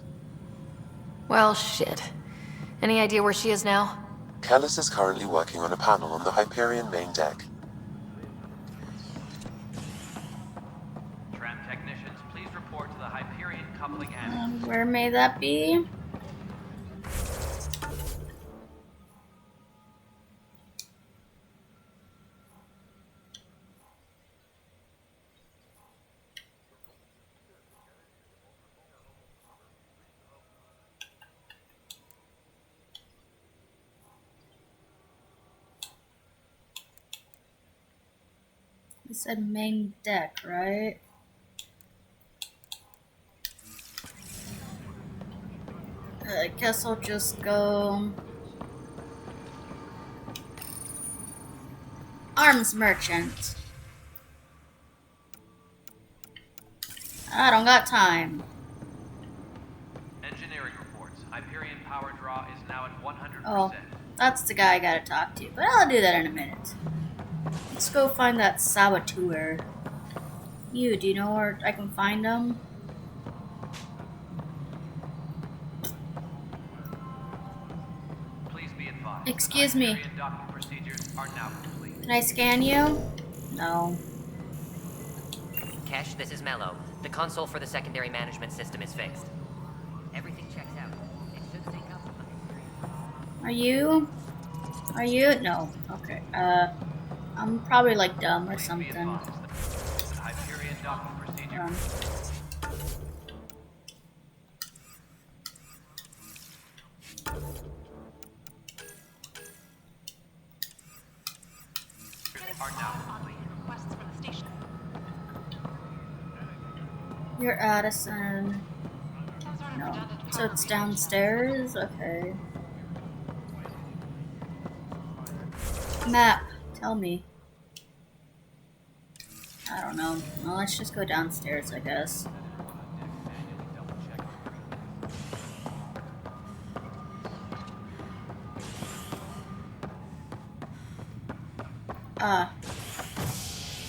Well, shit. Any idea where she is now? Kellis is currently working on a panel on the Hyperion main deck. Tram technicians, please report to the Hyperion coupling annex. Where may that be? You said main deck, right? I guess I'll just go... Arms merchant. I don't got time. Engineering reports. Hyperion power draw is now at 100%. Oh, that's the guy I gotta talk to, but I'll do that in a minute. Let's go find that saboteur. Do you know where I can find him? Please be advised. Excuse me. Hyperion docking procedures are now complete. Can I scan you? No. Kesh, this is Mello. The console for the secondary management system is fixed. Everything checks out. It should sync up with the... Are you? Are you? No. Okay. I'm probably like dumb or something. Hyperion docking procedure. Are now complete. Requests from the station. You're Addison. No. So it's downstairs? Okay. Map. Tell me. I don't know. Well, let's just go downstairs, I guess.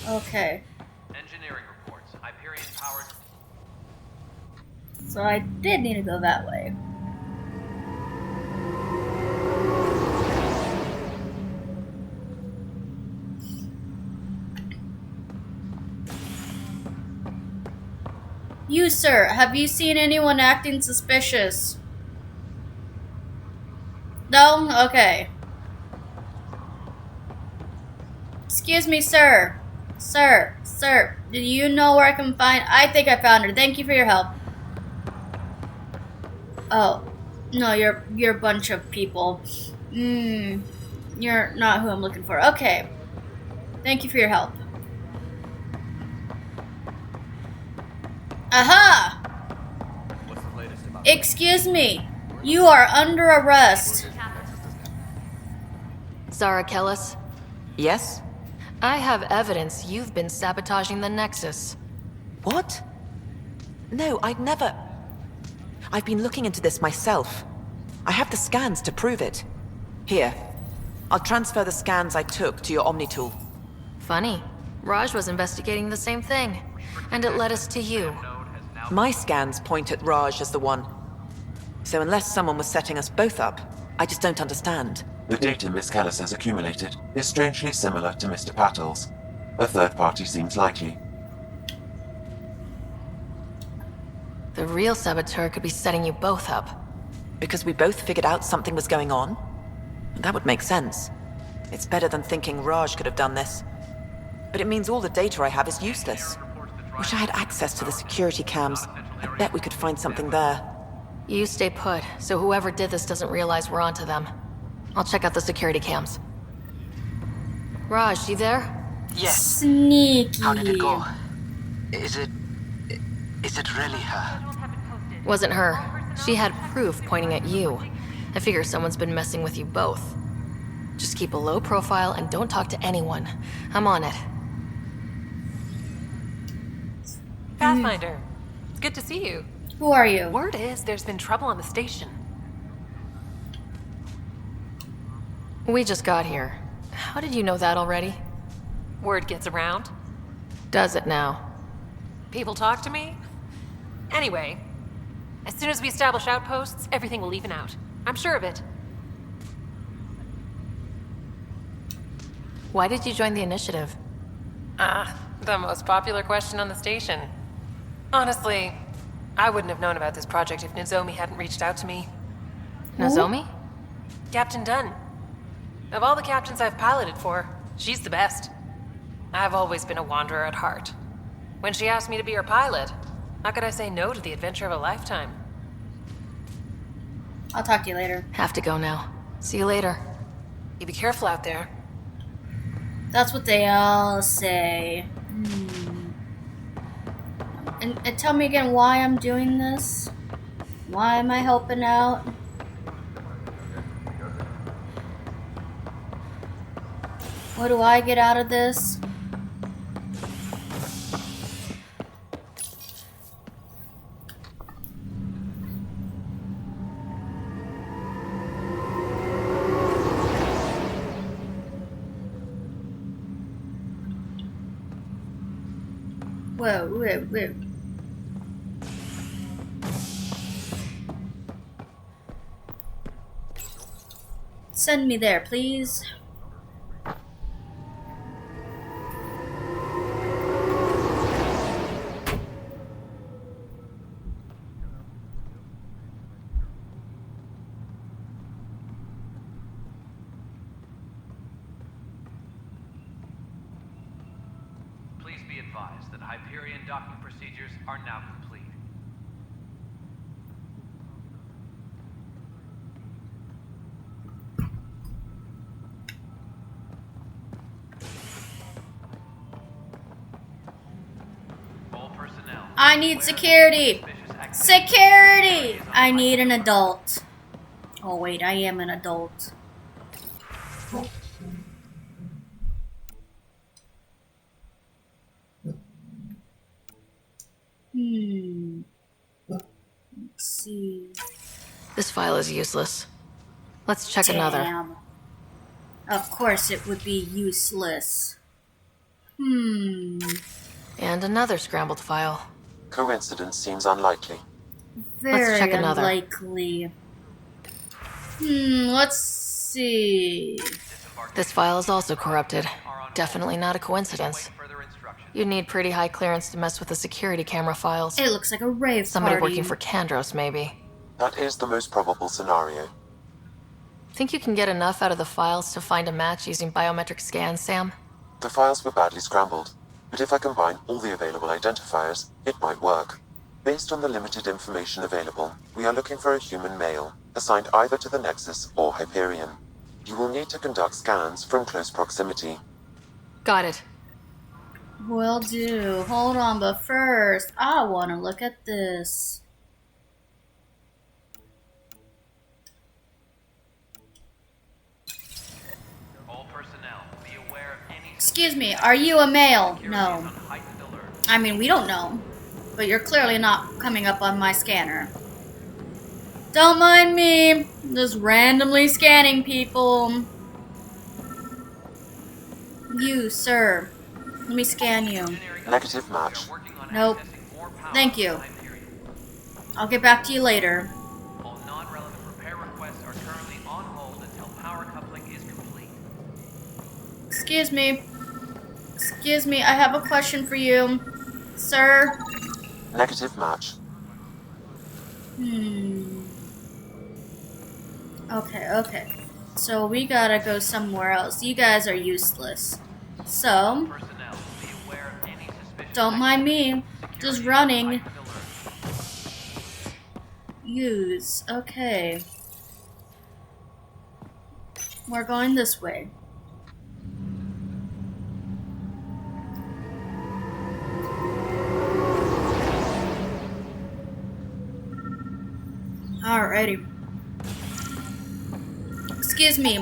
Okay. Engineering reports. Hyperion powered. So I did need to go that way. You, sir, have you seen anyone acting suspicious? No? Okay. Excuse me, sir. Sir, do you know where I can find... I think I found her. Thank you for your help. Oh. No, you're a bunch of people. You're not who I'm looking for. Okay. Thank you for your help. Aha! Excuse me. You are under arrest. Zara Kellis, Yes? I have evidence you've been sabotaging the Nexus. What? No, I'd never. I've been looking into this myself. I have the scans to prove it. Here. I'll transfer the scans I took to your Omni tool. Funny. Raj was investigating the same thing, and it led us to you. My scans point at Raj as the one. So unless someone was setting us both up, I just don't understand. The data Miss Kellis has accumulated is strangely similar to Mr. Patel's. A third party seems likely. The real saboteur could be setting you both up. Because we both figured out something was going on? That would make sense. It's better than thinking Raj could have done this. But it means all the data I have is useless. Wish I had access to the security cams. I bet we could find something there. You stay put, so whoever did this doesn't realize we're onto them. I'll check out the security cams. Raj, you there? Yes. Sneaky. How did it go? Is it really her? Wasn't her. She had proof pointing at you. I figure someone's been messing with you both. Just keep a low profile and don't talk to anyone. I'm on it. Pathfinder, it's good to see you. Who are you? Word is there's been trouble on the station. We just got here. How did you know that already? Word gets around. Does it now? People talk to me. Anyway, as soon as we establish outposts, everything will even out. I'm sure of it. Why did you join the initiative? The most popular question on the station. Honestly, I wouldn't have known about this project if Nozomi hadn't reached out to me. Nozomi? Captain Dunn. Of all the captains I've piloted for, she's the best. I've always been a wanderer at heart. When she asked me to be her pilot, how could I say no to the adventure of a lifetime? I'll talk to you later. Have to go now. See you later. You be careful out there. That's what they all say. And tell me again why I'm doing this. Why am I helping out? What do I get out of this? Whoa. Send me there, please. Please be advised that Hyperion docking procedures are now complete. All personnel. I need security. Security! I need an adult. Oh wait, I am an adult. Let's see. This file is useless. Let's check another. Damn. Of course it would be useless. And another scrambled file. Coincidence seems unlikely. Very Let's check another. unlikely. Let's see. This file is also corrupted. Definitely not a coincidence. You'd need pretty high clearance to mess with the security camera files. It looks like a rave Somebody party. working for Kandros, maybe. That is the most probable scenario. Think you can get enough out of the files to find a match using biometric scans, Sam? The files were badly scrambled, but if I combine all the available identifiers, it might work. Based on the limited information available, we are looking for a human male, assigned either to the Nexus or Hyperion. You will need to conduct scans from close proximity. Got it. Will do. Hold on, but first, I want to look at this. All personnel, be aware of any... Excuse me, are you a male? No. I mean, we don't know. But you're clearly not coming up on my scanner. Don't mind me. Just randomly scanning people. You, sir. Let me scan you. Negative match. Nope. Thank you. I'll get back to you later. All non-relevant repair requests are currently on hold until power coupling is complete. Excuse me. Excuse me, I have a question for you. Sir? Negative match. Okay. So we gotta go somewhere else. You guys are useless. So, don't mind me. Just running. Use. Okay. We're going this way. Alrighty. Excuse me.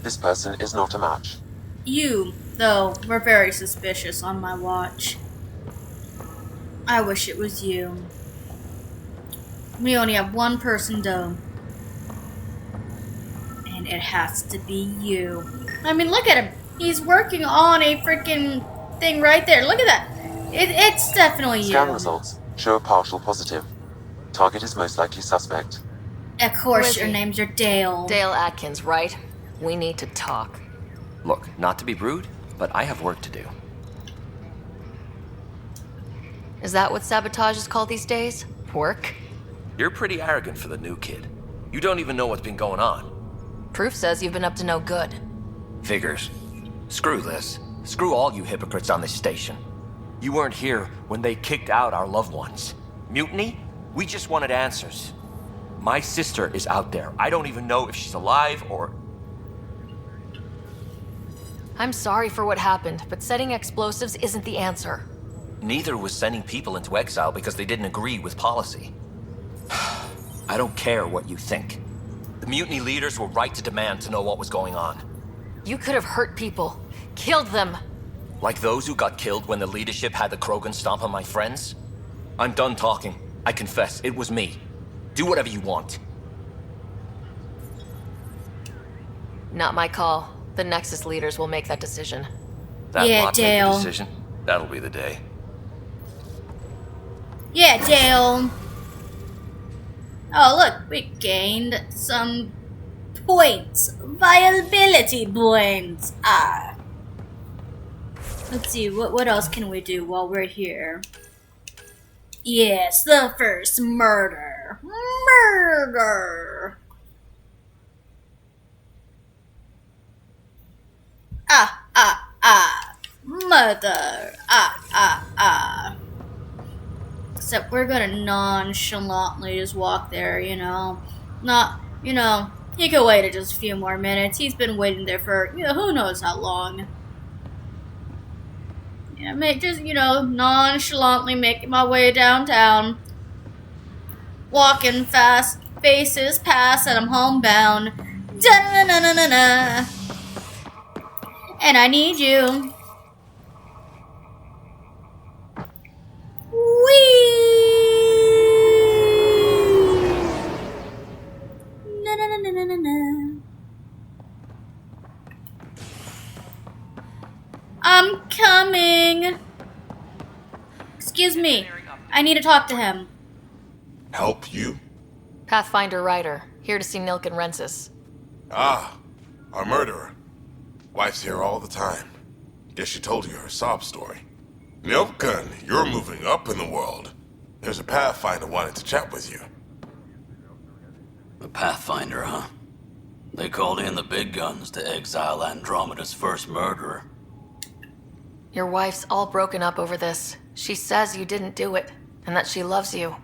This person is not a match. You, though, were very suspicious on my watch. I wish it was you. We only have one person, though. And it has to be you. I mean, look at him. He's working on a freaking thing right there. Look at that. It's definitely you. Scan results show a partial positive. Target is most likely suspect. Of course, your names are Dale. Dale Atkins, right? We need to talk. Look, not to be rude, but I have work to do. Is that what sabotage is called these days? Work? You're pretty arrogant for the new kid. You don't even know what's been going on. Proof says you've been up to no good. Figures. Screw this. Screw all you hypocrites on this station. You weren't here when they kicked out our loved ones. Mutiny? We just wanted answers. My sister is out there. I don't even know if she's alive or... I'm sorry for what happened, but setting explosives isn't the answer. Neither was sending people into exile because they didn't agree with policy. I don't care what you think. The mutiny leaders were right to demand to know what was going on. You could have hurt people. Killed them. Like those who got killed when the leadership had the Krogan stomp on my friends? I'm done talking. I confess, it was me. Do whatever you want. Not my call. The Nexus leaders will make that decision. That Yeah, lot made Dale. the decision. That'll be the day. Yeah, Dale. Oh, look, we gained some points. Viability points. Ah. Let's see, what else can we do while we're here? Yes, the first murder. Murder. Murder. Except we're gonna nonchalantly just walk there, you know. Not, you know, he could wait just a few more minutes. He's been waiting there for, you know, who knows how long. Yeah, just, you know, nonchalantly making my way downtown. Walking fast, faces pass, and I'm homebound. Da-na-na-na-na-na. And I need you. I'm coming. Excuse me. I need to talk to him. Help you? Pathfinder Ryder, here to see Nilken Rensis. Ah, our murderer. Wife's here all the time. Guess she told you her sob story. Nilken, you're moving up in the world. There's a Pathfinder wanting to chat with you. The Pathfinder, huh? They called in the big guns to exile Andromeda's first murderer. Your wife's all broken up over this. She says you didn't do it, and that she loves you.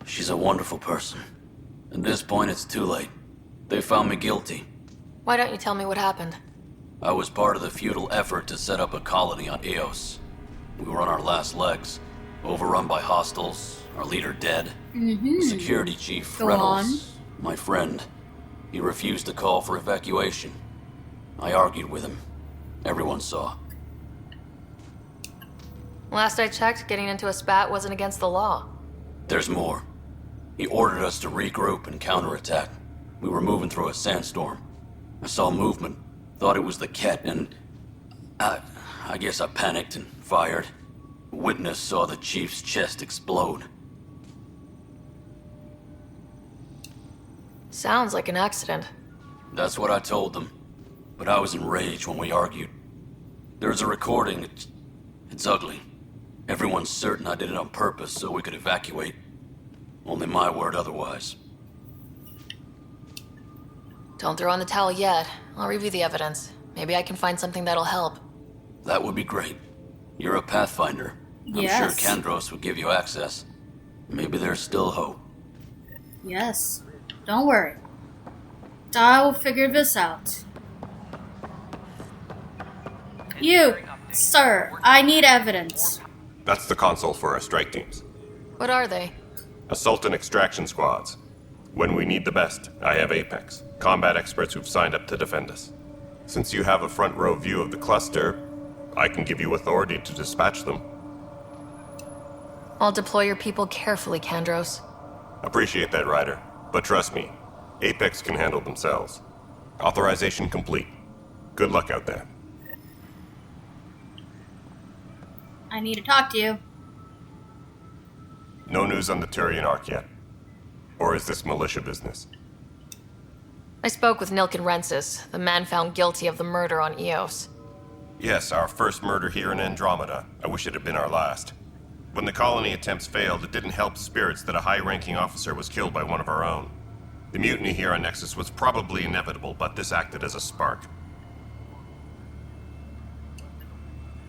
She's a wonderful person. At this point, it's too late. They found me guilty. Why don't you tell me what happened? I was part of the futile effort to set up a colony on Eos. We were on our last legs, overrun by hostiles, our leader dead. The security chief, Go Reynolds, my friend, he refused to call for evacuation. I argued with him. Everyone saw. Last I checked, getting into a spat wasn't against the law. There's more. He ordered us to regroup and counterattack. We were moving through a sandstorm. I saw movement, thought it was the Ket, and I guess I panicked and fired. A witness saw the chief's chest explode. Sounds like an accident. That's what I told them. But I was enraged when we argued. There's a recording. It's ugly. Everyone's certain I did it on purpose so we could evacuate. Only my word otherwise. Don't throw in the towel yet. I'll review the evidence. Maybe I can find something that'll help. That would be great. You're a Pathfinder. Yes. I'm sure Kandros would give you access. Maybe there's still hope. Yes. Don't worry. I will figure this out. You, sir, I need evidence. That's the console for our strike teams. What are they? Assault and extraction squads. When we need the best, I have Apex, combat experts who've signed up to defend us. Since you have a front row view of the cluster, I can give you authority to dispatch them. I'll deploy your people carefully, Kandros. Appreciate that, Ryder. But trust me, Apex can handle themselves. Authorization complete. Good luck out there. I need to talk to you. No news on the Turian Ark yet? Or is this militia business? I spoke with Nilken Rensis, the man found guilty of the murder on Eos. Yes, our first murder here in Andromeda. I wish it had been our last. When the colony attempts failed, it didn't help spirits that a high-ranking officer was killed by one of our own. The mutiny here on Nexus was probably inevitable, but this acted as a spark.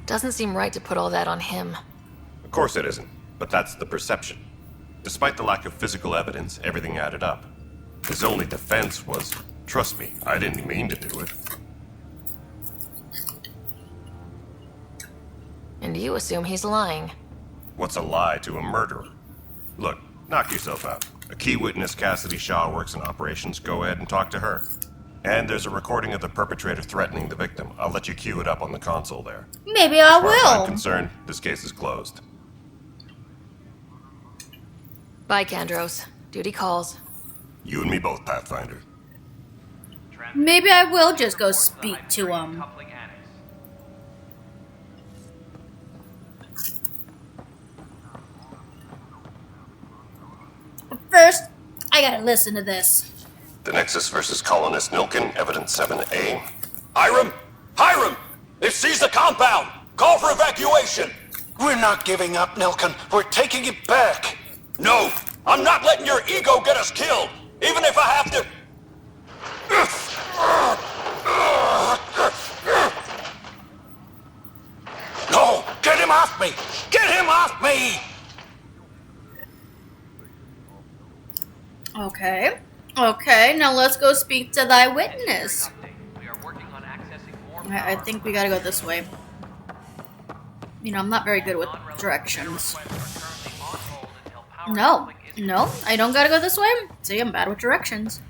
Doesn't seem right to put all that on him. Of course it isn't, but that's the perception. Despite the lack of physical evidence, everything added up. His only defense was, trust me, I didn't mean to do it. And you assume he's lying. What's a lie to a murderer? Look, knock yourself out. A key witness, Cassidy Shaw, works in operations. Go ahead and talk to her. And there's a recording of the perpetrator threatening the victim. I'll let you cue it up on the console there. Maybe I As far as I'm will. concerned, this case is closed. Bye, Kandros. Duty calls. You and me both, Pathfinder. Maybe I will just go speak to him. But first, I gotta listen to this. The Nexus versus Colonist Nilken, Evidence 7A. Hiram! Hiram! They've seized the compound! Call for evacuation! We're not giving up, Nilken. We're taking it back. No! I'm not letting your ego get us killed! Even if I have to... No! Get him off me! Get him off me! Okay. Okay, now let's go speak to thy witness. I think we gotta go this way. You know, I'm not very good with directions. No, I don't gotta go this way. See, I'm bad with directions.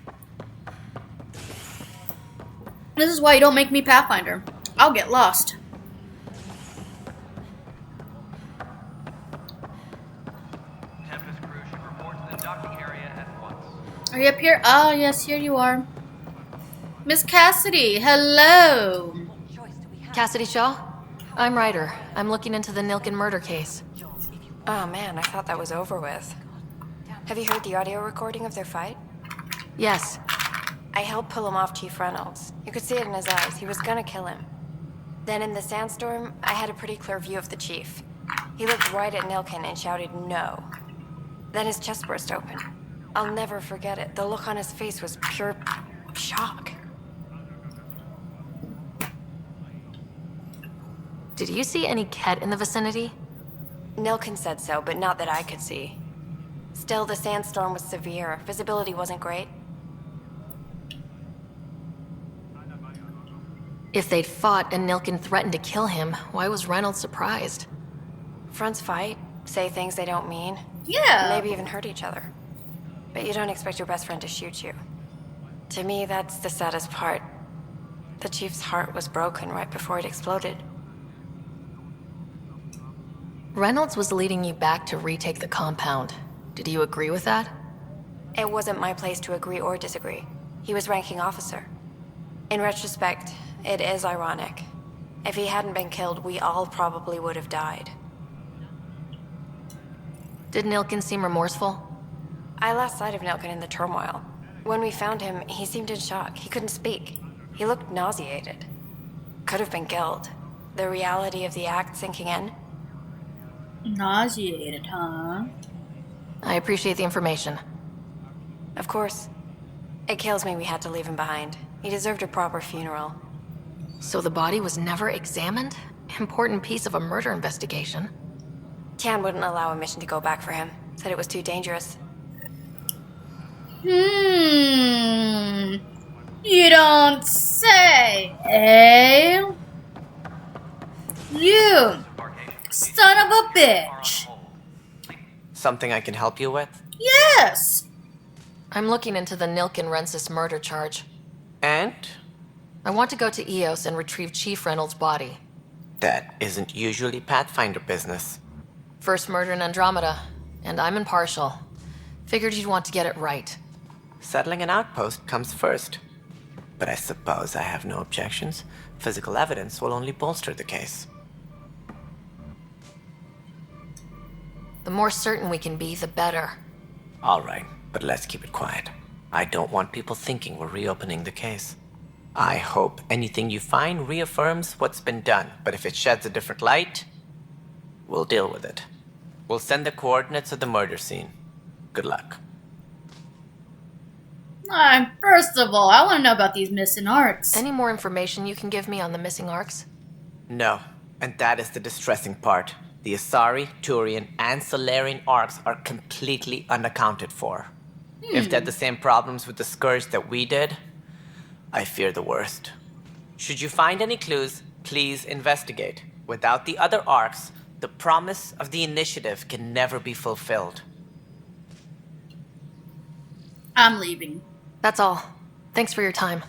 This is why you don't make me Pathfinder. I'll get lost. Are you up here? Oh, yes, here you are. Miss Cassidy, hello. Cassidy Shaw? I'm Ryder. I'm looking into the Nilken murder case. Oh man, I thought that was over with. Have you heard the audio recording of their fight? Yes. I helped pull him off Chief Reynolds. You could see it in his eyes. He was gonna kill him. Then in the sandstorm, I had a pretty clear view of the chief. He looked right at Nilken and shouted no. Then his chest burst open. I'll never forget it. The look on his face was pure shock. Did you see any Ket in the vicinity? Nilken said so, but not that I could see. Still, the sandstorm was severe. Visibility wasn't great. If they'd fought and Nilkin threatened to kill him, why was Reynolds surprised? Fronts fight, say things they don't mean. Yeah. Maybe even hurt each other. But you don't expect your best friend to shoot you. To me, that's the saddest part. The Chief's heart was broken right before it exploded. Reynolds was leading you back to retake the compound. Did you agree with that? It wasn't my place to agree or disagree. He was ranking officer. In retrospect, it is ironic. If he hadn't been killed, we all probably would have died. Did Nilkin seem remorseful? I lost sight of Nilkin in the turmoil. When we found him, he seemed in shock. He couldn't speak. He looked nauseated. Could have been guilt. The reality of the act sinking in. Nauseated, huh? I appreciate the information. Of course. It kills me we had to leave him behind. He deserved a proper funeral. So the body was never examined? Important piece of a murder investigation. Tian wouldn't allow a mission to go back for him. Said it was too dangerous. You don't say, eh? You son of a bitch. Something I can help you with? Yes! I'm looking into the Nilkin-Rensis murder charge. And? I want to go to EOS and retrieve Chief Reynolds' body. That isn't usually Pathfinder business. First murder in Andromeda, and I'm impartial. Figured you'd want to get it right. Settling an outpost comes first. But I suppose I have no objections. Physical evidence will only bolster the case. The more certain we can be, the better. All right, but let's keep it quiet. I don't want people thinking we're reopening the case. I hope anything you find reaffirms what's been done, but if it sheds a different light, we'll deal with it. We'll send the coordinates of the murder scene. Good luck. First of all, I want to know about these missing arcs. Any more information you can give me on the missing arcs? No, and that is the distressing part. The Asari, Turian, and Solarian arcs are completely unaccounted for. If they had the same problems with the Scourge that we did, I fear the worst. Should you find any clues, please investigate. Without the other arcs, the promise of the initiative can never be fulfilled. I'm leaving. That's all. Thanks for your time.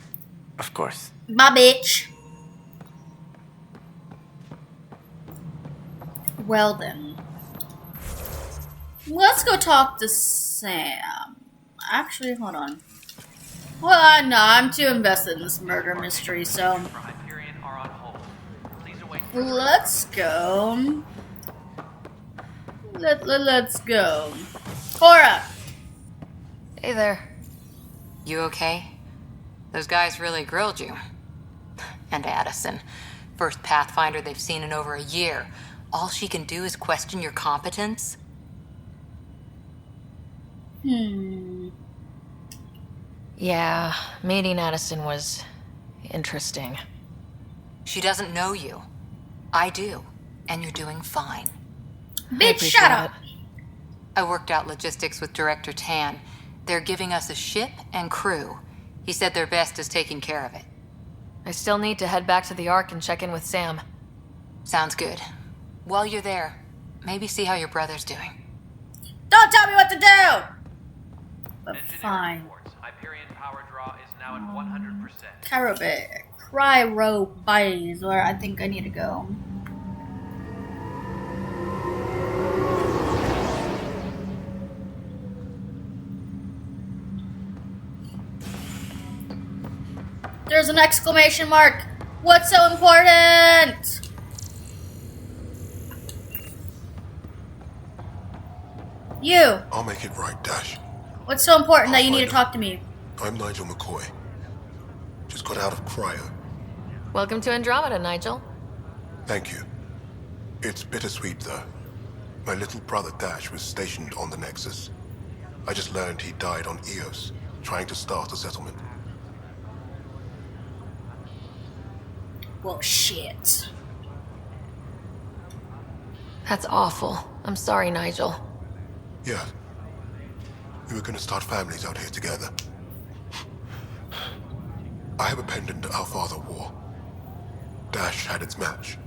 Of course. Bye, bitch. Well then. Let's go talk to Sam. Actually, hold on. Well, no, I'm too invested in this murder mystery, so... Let's go. Let's go. Cora! Hey there. You okay? Those guys really grilled you. And Addison. First Pathfinder they've seen in over a year. All she can do is question your competence? Yeah, meeting Addison was interesting. She doesn't know you. I do. And you're doing fine. Bitch, shut up! I worked out logistics with Director Tan. They're giving us a ship and crew. He said their best is taking care of it. I still need to head back to the Ark and check in with Sam. Sounds good. While you're there, maybe see how your brother's doing. Don't tell me what to do! But fine. Hyperion power draw is now at 100%. Cryo is where I think I need to go. There's an exclamation mark. What's so important? You. I'll make it right, Dash. What's so important that you need to talk to me? I'm Nigel McCoy. Just got out of cryo. Welcome to Andromeda, Nigel. Thank you. It's bittersweet, though. My little brother Dash was stationed on the Nexus. I just learned he died on EOS, trying to start a settlement. Well, shit. That's awful. I'm sorry, Nigel. Yeah. We were gonna start families out here together. I have a pendant our father wore. Ash had its match.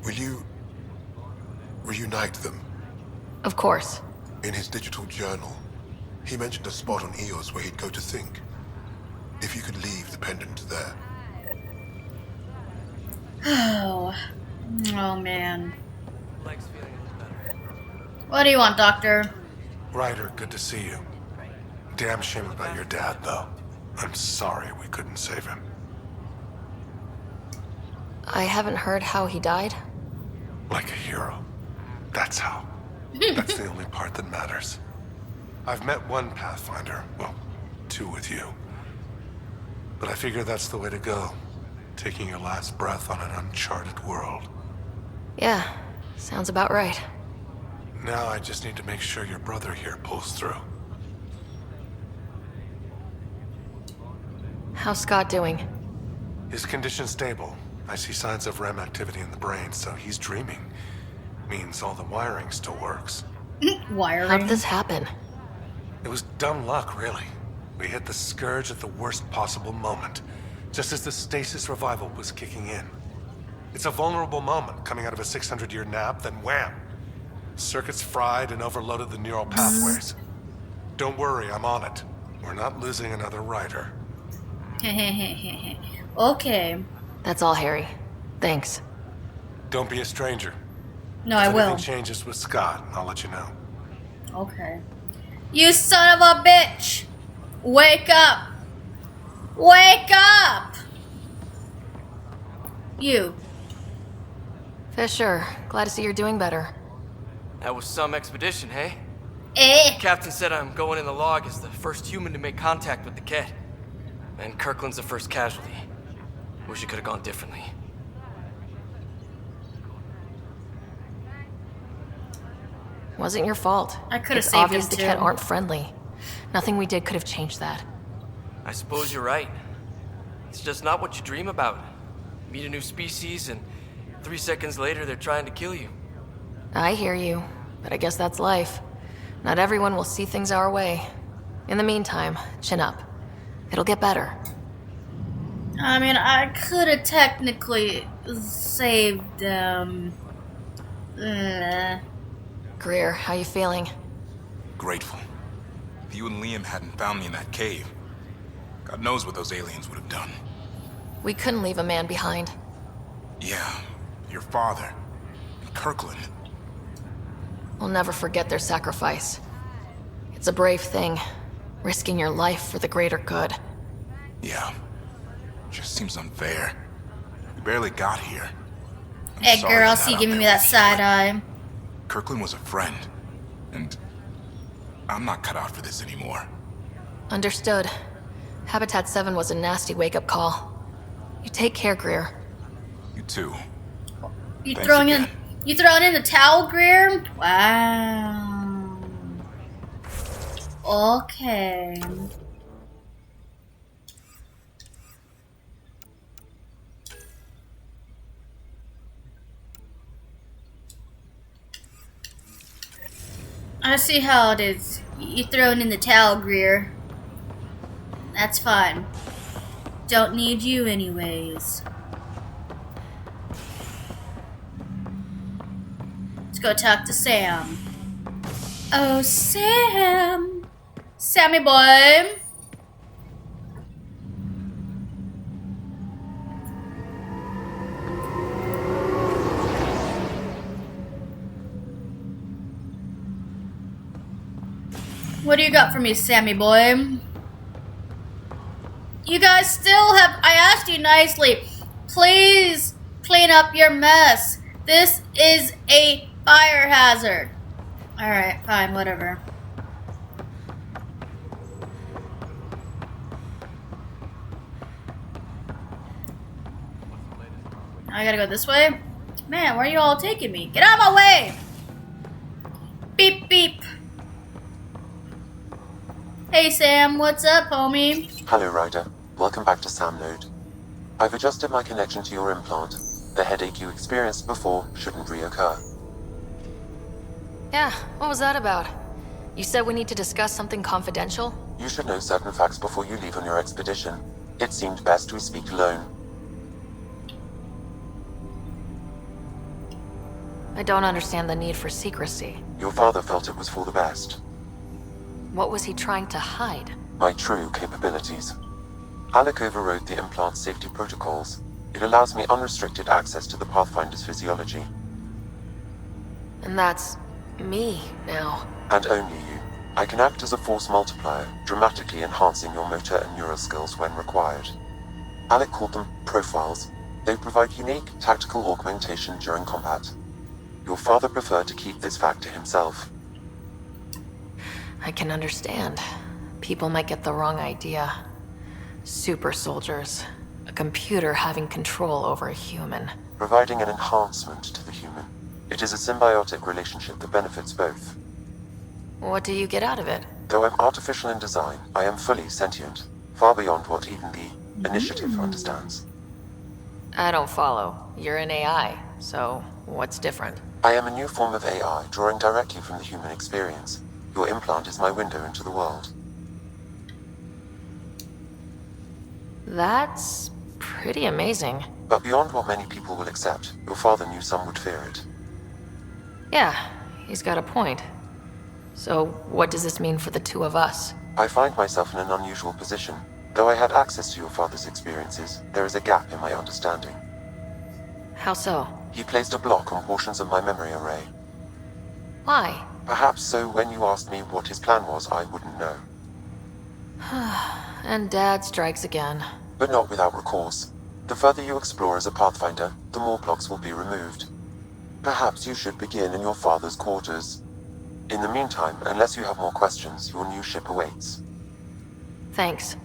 Will you reunite them? Of course. In his digital journal, he mentioned a spot on Eos where he'd go to think. If you could leave the pendant there. Oh. Oh, man. What do you want, Doctor? Ryder, good to see you. Damn shame about your dad, though. I'm sorry we couldn't save him. I haven't heard how he died. Like a hero. That's how. That's the only part that matters. I've met one Pathfinder. Well, 2 with you. But I figure that's the way to go. Taking your last breath on an uncharted world. Yeah, sounds about right. Now I just need to make sure your brother here pulls through. How's Scott doing? His condition's stable. I see signs of REM activity in the brain, so he's dreaming. Means all the wiring still works. Wiring? How'd this happen? It was dumb luck, really. We hit the Scourge at the worst possible moment, just as the stasis revival was kicking in. It's a vulnerable moment, coming out of a 600-year nap, then wham! Circuits fried and overloaded the neural pathways. Don't worry, I'm on it. We're not losing another Ryder. Okay. That's all, Harry. Thanks. Don't be a stranger. No, I If will. anything changes with Scott, I'll let you know. Okay. You son of a bitch! Wake up! Wake up! You. Fisher, glad to see you're doing better. That was some expedition, hey? Eh? Captain said I'm going in the log as the first human to make contact with the Ket. And Kirkland's the first casualty. Wish it could have gone differently. Wasn't your fault. I could have It's saved obvious him the too. Ket aren't friendly. Nothing we did could have changed that. I suppose you're right. It's just not what you dream about. Meet a new species and 3 seconds later they're trying to kill you. I hear you, but I guess that's life. Not everyone will see things our way. In the meantime, chin up. It'll get better. I mean, I could have technically saved them. Greer, how you feeling? Grateful. If you and Liam hadn't found me in that cave, God knows what those aliens would have done. We couldn't leave a man behind. Yeah, your father, and Kirkland. We'll never forget their sacrifice. It's a brave thing, risking your life for the greater good. Yeah, just seems unfair. We barely got here. I'm Hey sorry girl, I'm see not giving out me there that with you, side but eye. Kirkland was a friend, and I'm not cut out for this anymore. Understood. Habitat 7 was a nasty wake-up call. You take care, Greer. You too. You Thanks throwing again. you throwing in the towel, Greer? Wow. Okay. I see how it is. You throwing in the towel, Greer. That's fine. Don't need you anyways. Let's go talk to Sam. Oh, Sam. Sammy boy. What do you got for me, Sammy boy? You guys still have... I asked you nicely. Please clean up your mess. This is a fire hazard. Alright, fine, whatever. I gotta go this way? Man, where are you all taking me? Get out of my way! Beep, beep. Hey Sam, what's up, homie? Hello, Ryder. Welcome back to Sam Node. I've adjusted my connection to your implant. The headache you experienced before shouldn't reoccur. Yeah, what was that about? You said we need to discuss something confidential? You should know certain facts before you leave on your expedition. It seemed best we speak alone. I don't understand the need for secrecy. Your father felt it was for the best. What was he trying to hide? My true capabilities. Alec overrode the implant's safety protocols. It allows me unrestricted access to the Pathfinder's physiology. And that's me now. And only you. I can act as a force multiplier, dramatically enhancing your motor and neural skills when required. Alec called them profiles. They provide unique tactical augmentation during combat. Your father preferred to keep this fact to himself. I can understand. People might get the wrong idea. Super soldiers. A computer having control over a human. Providing an enhancement to the human. It is a symbiotic relationship that benefits both. What do you get out of it? Though I'm artificial in design, I am fully sentient, far beyond what even the Initiative understands. I don't follow. You're an AI, so what's different? I am a new form of AI, drawing directly from the human experience. Your implant is my window into the world. That's pretty amazing. But beyond what many people will accept, your father knew some would fear it. Yeah, he's got a point. So, what does this mean for the two of us? I find myself in an unusual position. Though I had access to your father's experiences, there is a gap in my understanding. How so? He placed a block on portions of my memory array. Why? Perhaps so when you asked me what his plan was, I wouldn't know. And Dad strikes again. But not without recourse. The further you explore as a Pathfinder, the more blocks will be removed. Perhaps you should begin in your father's quarters. In the meantime, unless you have more questions, your new ship awaits. Thanks.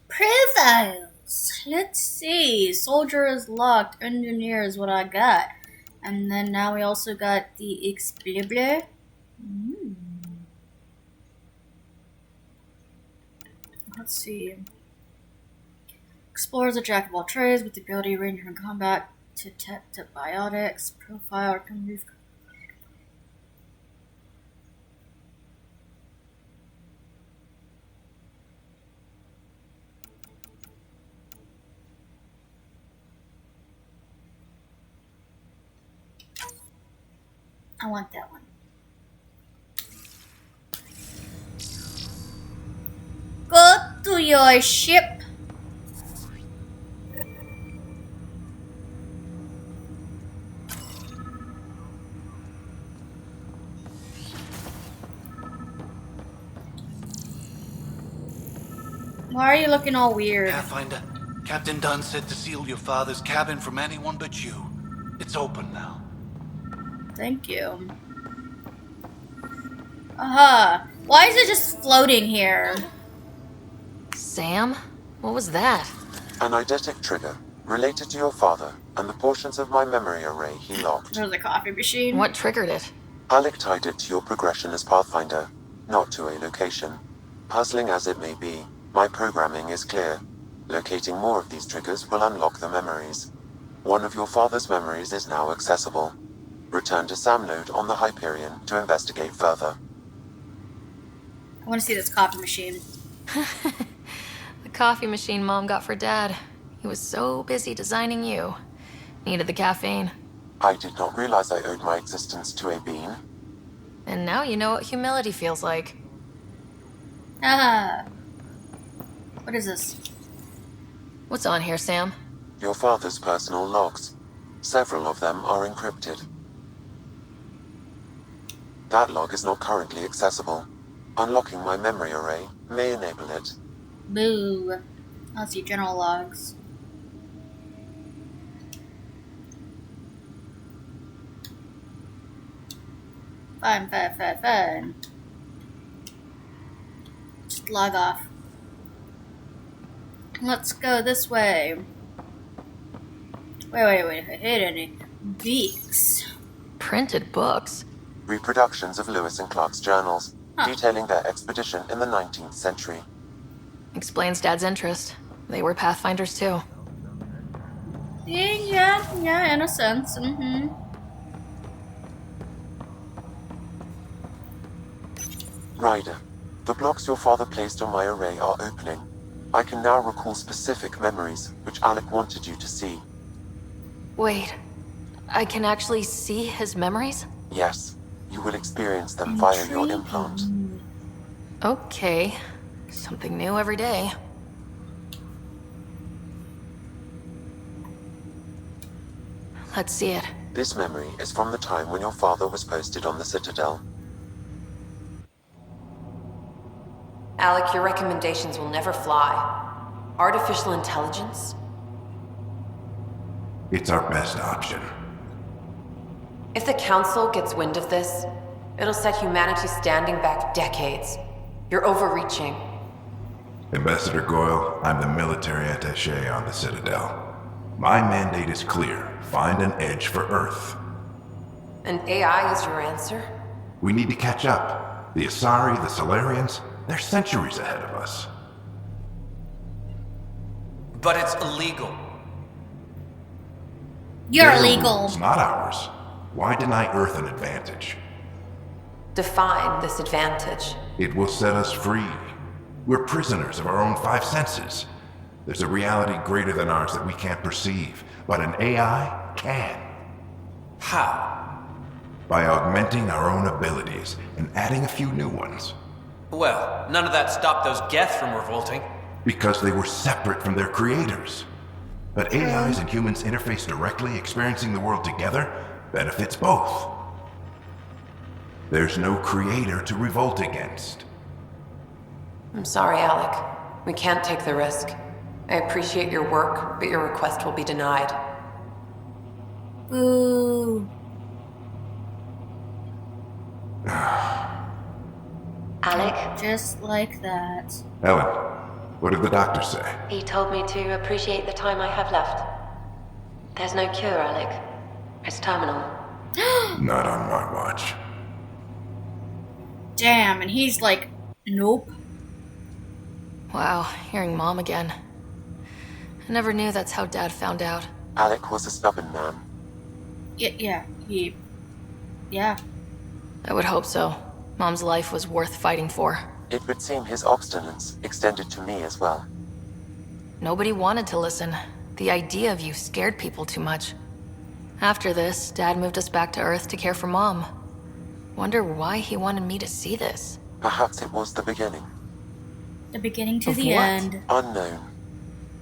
Profiles. Let's see. Soldier is locked. Engineer is what I got. And then now we also got the Explorer. Let's see. Explorers a jack of all trades with the ability to range from combat to detect biotics. Profile or can move. I want that one. Go to your ship. Why are you looking all weird? Pathfinder, Captain Dunn said to seal your father's cabin from anyone but you. It's open now. Thank you. Aha. Why is it just floating here? Sam? What was that? An eidetic trigger, related to your father, and the portions of my memory array he locked. There's a coffee machine. What triggered it? Alec tied it to your progression as Pathfinder, not to a location. Puzzling as it may be, my programming is clear. Locating more of these triggers will unlock the memories. One of your father's memories is now accessible. Return to Sam Node on the Hyperion to investigate further. I want to see this coffee machine. The coffee machine Mom got for Dad. He was so busy designing you. Needed the caffeine. I did not realize I owed my existence to a bean. And now you know what humility feels like. Ah. What is this? What's on here, Sam? Your father's personal logs. Several of them are encrypted. That log is not currently accessible. Unlocking my memory array may enable it. Boo. Let's see, general logs. Fine. Just log off. Let's go this way. Wait. Hit any beaks? Printed books? Reproductions of Lewis and Clark's journals, detailing their expedition in the 19th century. Explains Dad's interest. They were Pathfinders too. Yeah, in a sense. Ryder, the blocks your father placed on my array are opening. I can now recall specific memories, which Alec wanted you to see. Wait, I can actually see his memories? Yes, you will experience them via your implant. Okay, something new every day. Let's see it. This memory is from the time when your father was posted on the Citadel. Alec, your recommendations will never fly. Artificial intelligence? It's our best option. If the Council gets wind of this, it'll set humanity standing back decades. You're overreaching. Ambassador Goyle, I'm the military attaché on the Citadel. My mandate is clear. Find an edge for Earth. And AI is your answer? We need to catch up. The Asari, the Solarians, they're centuries ahead of us. But it's illegal. You're Their illegal. rules, not ours. Why deny Earth an advantage? Define this advantage. It will set us free. We're prisoners of our own five senses. There's a reality greater than ours that we can't perceive, but an AI can. How? By augmenting our own abilities and adding a few new ones. Well, none of that stopped those Geth from revolting. Because they were separate from their creators. But AIs and humans interface directly, experiencing the world together, benefits both. There's no creator to revolt against. I'm sorry, Alec. We can't take the risk. I appreciate your work, but your request will be denied. Ooh. Alec? Just like that. Ellen, what did the doctor say? He told me to appreciate the time I have left. There's no cure, Alec. It's terminal. Not on my watch. Damn, and he's like, nope. Wow, hearing Mom again. I never knew that's how Dad found out. Alec was a stubborn man. Yeah. I would hope so. Mom's life was worth fighting for. It would seem his obstinance extended to me as well. Nobody wanted to listen. The idea of you scared people too much. After this, Dad moved us back to Earth to care for Mom. Wonder why he wanted me to see this. Perhaps it was the beginning. The beginning to Of the what? end. Unknown.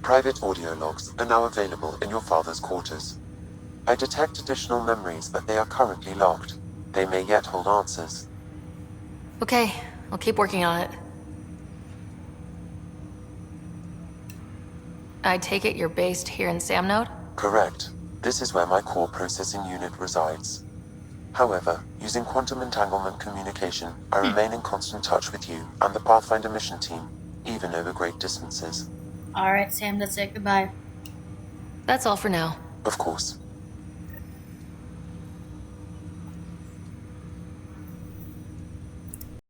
Private audio logs are now available in your father's quarters. I detect additional memories, but they are currently locked. They may yet hold answers. Okay, I'll keep working on it. I take it you're based here in Samnode? Correct. This is where my core processing unit resides. However, using quantum entanglement communication, I remain in constant touch with you and the Pathfinder mission team, even over great distances. Alright, Sam, that's it. Goodbye. That's all for now. Of course.